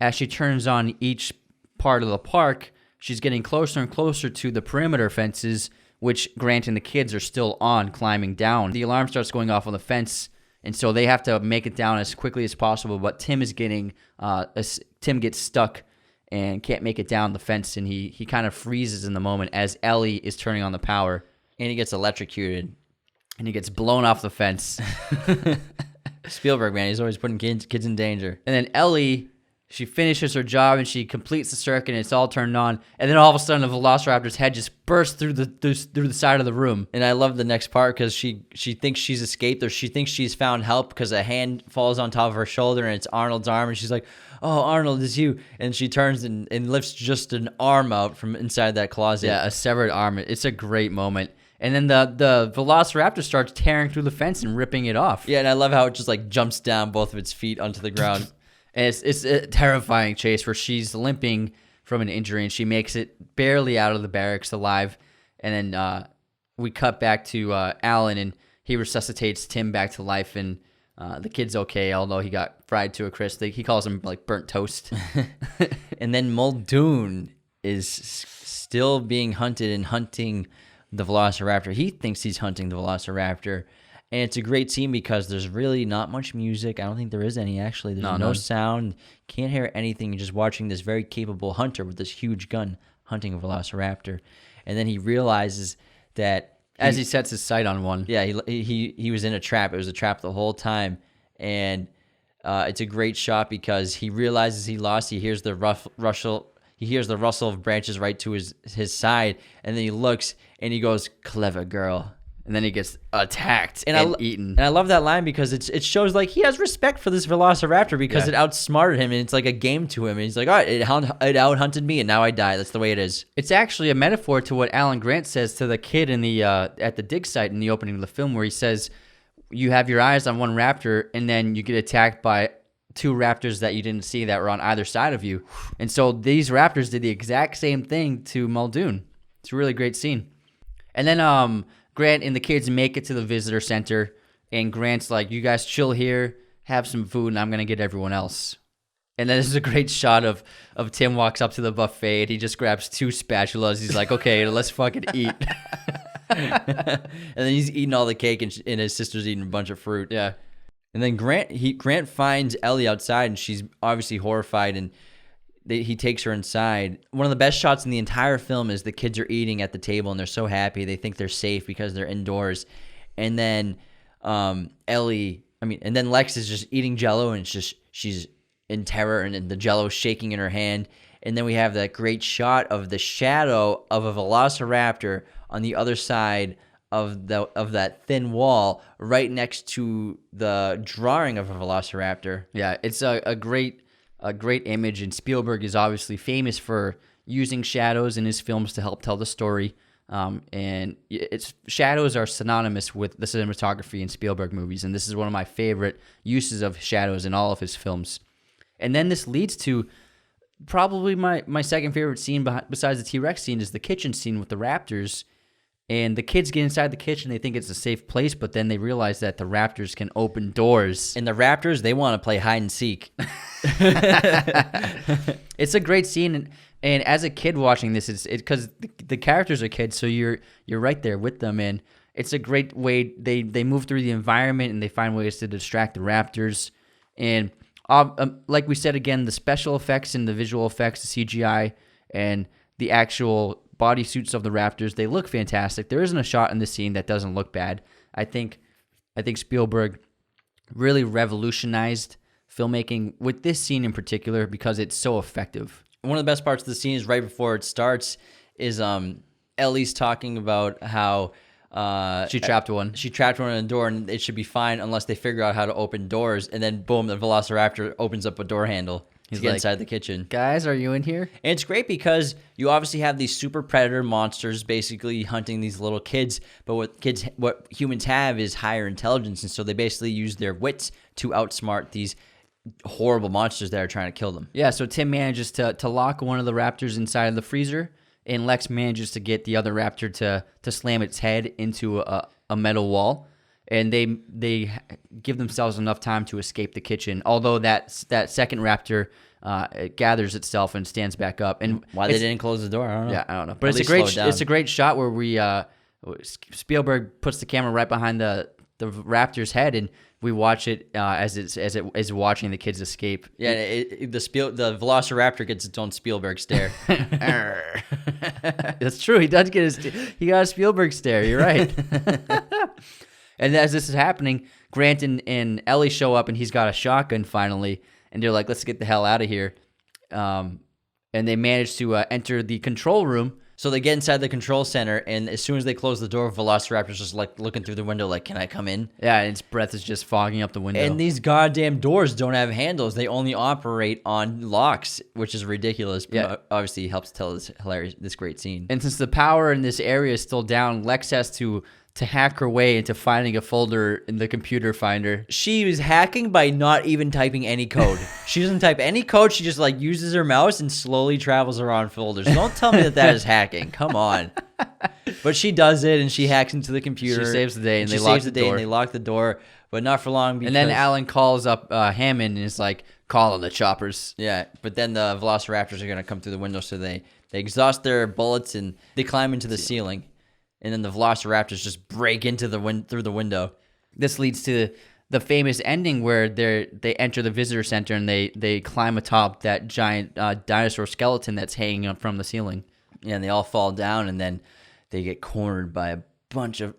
as she turns on each part of the park, she's getting closer and closer to the perimeter fences, which Grant and the kids are still on, climbing down. The alarm starts going off on the fence, and so they have to make it down as quickly as possible. But Tim gets stuck, and can't make it down the fence, and he kind of freezes in the moment as Ellie is turning on the power. And he gets electrocuted. And he gets blown off the fence. Spielberg, man, he's always putting kids in danger. And then Ellie, she finishes her job and she completes the circuit and it's all turned on. And then all of a sudden, the Velociraptor's head just bursts through the side of the room. And I love the next part because she thinks she's escaped, or she thinks she's found help because a hand falls on top of her shoulder and it's Arnold's arm. And she's like, "Oh, Arnold, it's you." And she turns and lifts just an arm out from inside that closet. Yeah, a severed arm. It's a great moment. And then the Velociraptor starts tearing through the fence and ripping it off. Yeah, and I love how it just like jumps down both of its feet onto the ground. And it's a terrifying chase where she's limping from an injury and she makes it barely out of the barracks alive. And then we cut back to Alan, and he resuscitates Tim back to life, and the kid's okay, although he got fried to a crisp. He calls him like burnt toast. And then Muldoon is still being hunted and hunting the Velociraptor. He thinks he's hunting the Velociraptor. And it's a great scene because there's really not much music. I don't think there is any, actually. There's no sound. Can't hear anything. You're just watching this very capable hunter with this huge gun hunting a Velociraptor. And then he realizes that as he sets his sight on one. Yeah, he was in a trap. It was a trap the whole time. And it's a great shot because he realizes he lost. He hears the rustle. He hears the rustle of branches right to his side, and then he looks and he goes, "Clever girl." And then he gets attacked and eaten. And I love that line because it shows like he has respect for this Velociraptor because it outsmarted him, and it's like a game to him. And he's like, "All right, it out-hunted me, and now I die. That's the way it is." It's actually a metaphor to what Alan Grant says to the kid in the at the dig site in the opening of the film, where he says, "You have your eyes on one raptor, and then you get attacked by two raptors that you didn't see that were on either side of you." And so these raptors did the exact same thing to Muldoon. It's a really great scene. And then Grant and the kids make it to the visitor center, and Grant's like, "You guys chill here, have some food, and I'm going to get everyone else." And then this is a great shot of Tim walks up to the buffet, and he just grabs two spatulas. He's like, "Okay, let's fucking eat." And then he's eating all the cake, and his sister's eating a bunch of fruit. Yeah. And then Grant finds Ellie outside, and she's obviously horrified, and he takes her inside. One of the best shots in the entire film is the kids are eating at the table, and they're so happy. They think they're safe because they're indoors. And then and then Lex is just eating Jell-O, and she's in terror, and the Jell-O shaking in her hand. And then we have that great shot of the shadow of a Velociraptor on the other side of that thin wall, right next to the drawing of a Velociraptor. Yeah, it's a great image, and Spielberg is obviously famous for using shadows in his films to help tell the story. And shadows are synonymous with the cinematography in Spielberg movies, and this is one of my favorite uses of shadows in all of his films. And then this leads to probably my second favorite scene besides the T-Rex scene is the kitchen scene with the raptors. And the kids get inside the kitchen. They think it's a safe place, but then they realize that the raptors can open doors. And the raptors, they want to play hide and seek. It's a great scene, and as a kid watching this, it's because the characters are kids, so you're right there with them, and it's a great way they move through the environment and they find ways to distract the raptors. And like we said again, the special effects and the visual effects, the CGI, and the actual bodysuits of the raptors, they look fantastic. There isn't a shot in this scene that doesn't look bad. I think Spielberg really revolutionized filmmaking with this scene in particular because it's so effective. One of the best parts of the scene is right before it starts is Ellie's talking about how she trapped one. She trapped one in a door, and it should be fine unless they figure out how to open doors. And then boom, the Velociraptor opens up a door handle. He's get inside the kitchen. "Guys, are you in here?" And it's great because you obviously have these super predator monsters basically hunting these little kids, but what humans have is higher intelligence, and so they basically use their wits to outsmart these horrible monsters that are trying to kill them. Yeah, so Tim manages to lock one of the raptors inside of the freezer, and Lex manages to get the other raptor to slam its head into a metal wall. And they give themselves enough time to escape the kitchen. Although that second raptor it gathers itself and stands back up. And why they didn't close the door, I don't know. Yeah, I don't know. But it's a great shot where Spielberg puts the camera right behind the raptor's head, and we watch it as it is watching the kids escape. Yeah, the Velociraptor gets its own Spielberg stare. That's true. He does get he got a Spielberg stare. You're right. And as this is happening, Grant and Ellie show up, and he's got a shotgun finally, and they're like, "Let's get the hell out of here." And they manage to enter the control room. So they get inside the control center, and as soon as they close the door, Velociraptor's just like looking through the window, like, "Can I come in?" Yeah, and its breath is just fogging up the window. And these goddamn doors don't have handles; they only operate on locks, which is ridiculous. But Yeah, obviously helps tell this great scene. And since the power in this area is still down, Lex has to hack her way into finding a folder in the computer finder. She was hacking by not even typing any code. She doesn't type any code. She just like uses her mouse and slowly travels around folders. Don't tell me that is hacking. Come on. But she does it, and she hacks into the computer. She saves the day, and she they lock saves the the door. And they lock the door, but not for long. Because, And then Alan calls up Hammond and is like, "Calling the choppers." yeah, but then the Velociraptors are gonna come through the window, so they exhaust their bullets and they climb into the ceiling. And then the Velociraptors just break into through the window. This leads to the famous ending where they enter the visitor center and they climb atop that giant dinosaur skeleton that's hanging up from the ceiling. Yeah, and they all fall down, and then they get cornered by two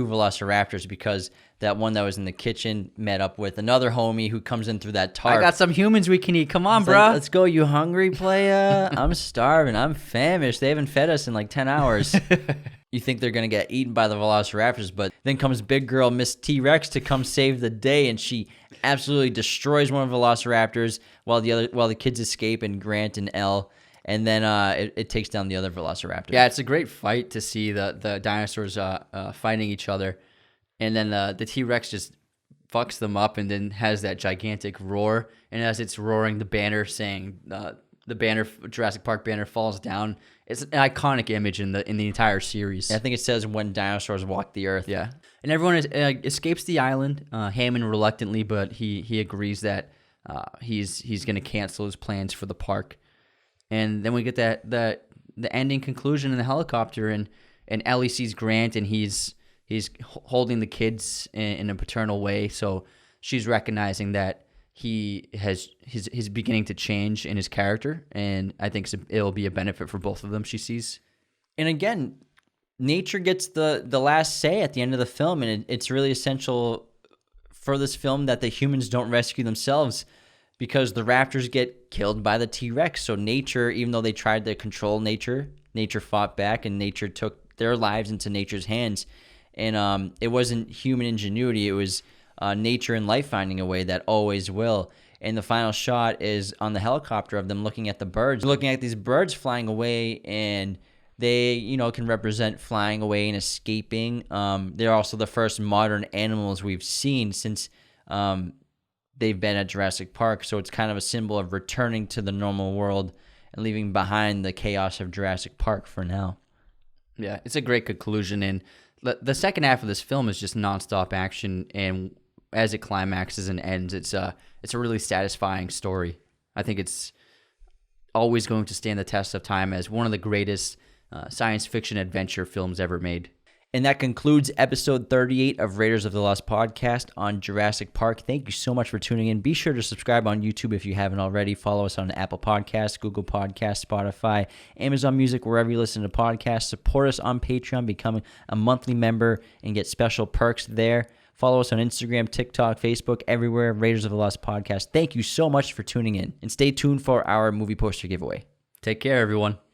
Velociraptors because that one that was in the kitchen met up with another homie who comes in through that tarp. I got some humans we can eat. Come on, It's bro. like, "Let's go, you hungry, playa? I'm starving. I'm famished. They haven't fed us in like 10 hours. You think they're going to get eaten by the Velociraptors, but then comes big girl Miss T-Rex to come save the day, and she absolutely destroys one of the Velociraptors while the kids escape, and Grant and Elle, and then it takes down the other Velociraptor. Yeah, it's a great fight to see the dinosaurs fighting each other. And then the T-Rex just fucks them up and then has that gigantic roar. And as it's roaring, the banner saying Jurassic Park banner falls down. It's an iconic image in the entire series. I think it says "When dinosaurs walk the earth." Yeah, and everyone escapes the island. Hammond reluctantly, but he agrees that he's going to cancel his plans for the park. And then we get the ending conclusion in the helicopter, and Ellie sees Grant, and he's holding the kids in a paternal way. So she's recognizing that he's beginning to change in his character, and I think it'll be a benefit for both of them. She sees, and again, nature gets the last say at the end of the film, and it's really essential for this film that the humans don't rescue themselves, because the raptors get killed by the T-Rex. So nature, even though they tried to control nature fought back, and nature took their lives into nature's hands. And it wasn't human ingenuity. It was nature and life finding a way that always will. And the final shot is on the helicopter of them looking at the birds, looking at these birds flying away, and they, can represent flying away and escaping. They're also the first modern animals we've seen since they've been at Jurassic Park. So it's kind of a symbol of returning to the normal world and leaving behind the chaos of Jurassic Park for now. Yeah, it's a great conclusion. And the second half of this film is just nonstop action, and as it climaxes and ends, it's a really satisfying story. I think it's always going to stand the test of time as one of the greatest science fiction adventure films ever made. And that concludes episode 38 of Raiders of the Lost podcast on Jurassic Park. Thank you so much for tuning in. Be sure to subscribe on YouTube if you haven't already. Follow us on Apple Podcasts, Google Podcasts, Spotify, Amazon Music, wherever you listen to podcasts. Support us on Patreon, becoming a monthly member, and get special perks there. Follow us on Instagram, TikTok, Facebook, everywhere. Raiders of the Lost podcast. Thank you so much for tuning in, and stay tuned for our movie poster giveaway. Take care, everyone.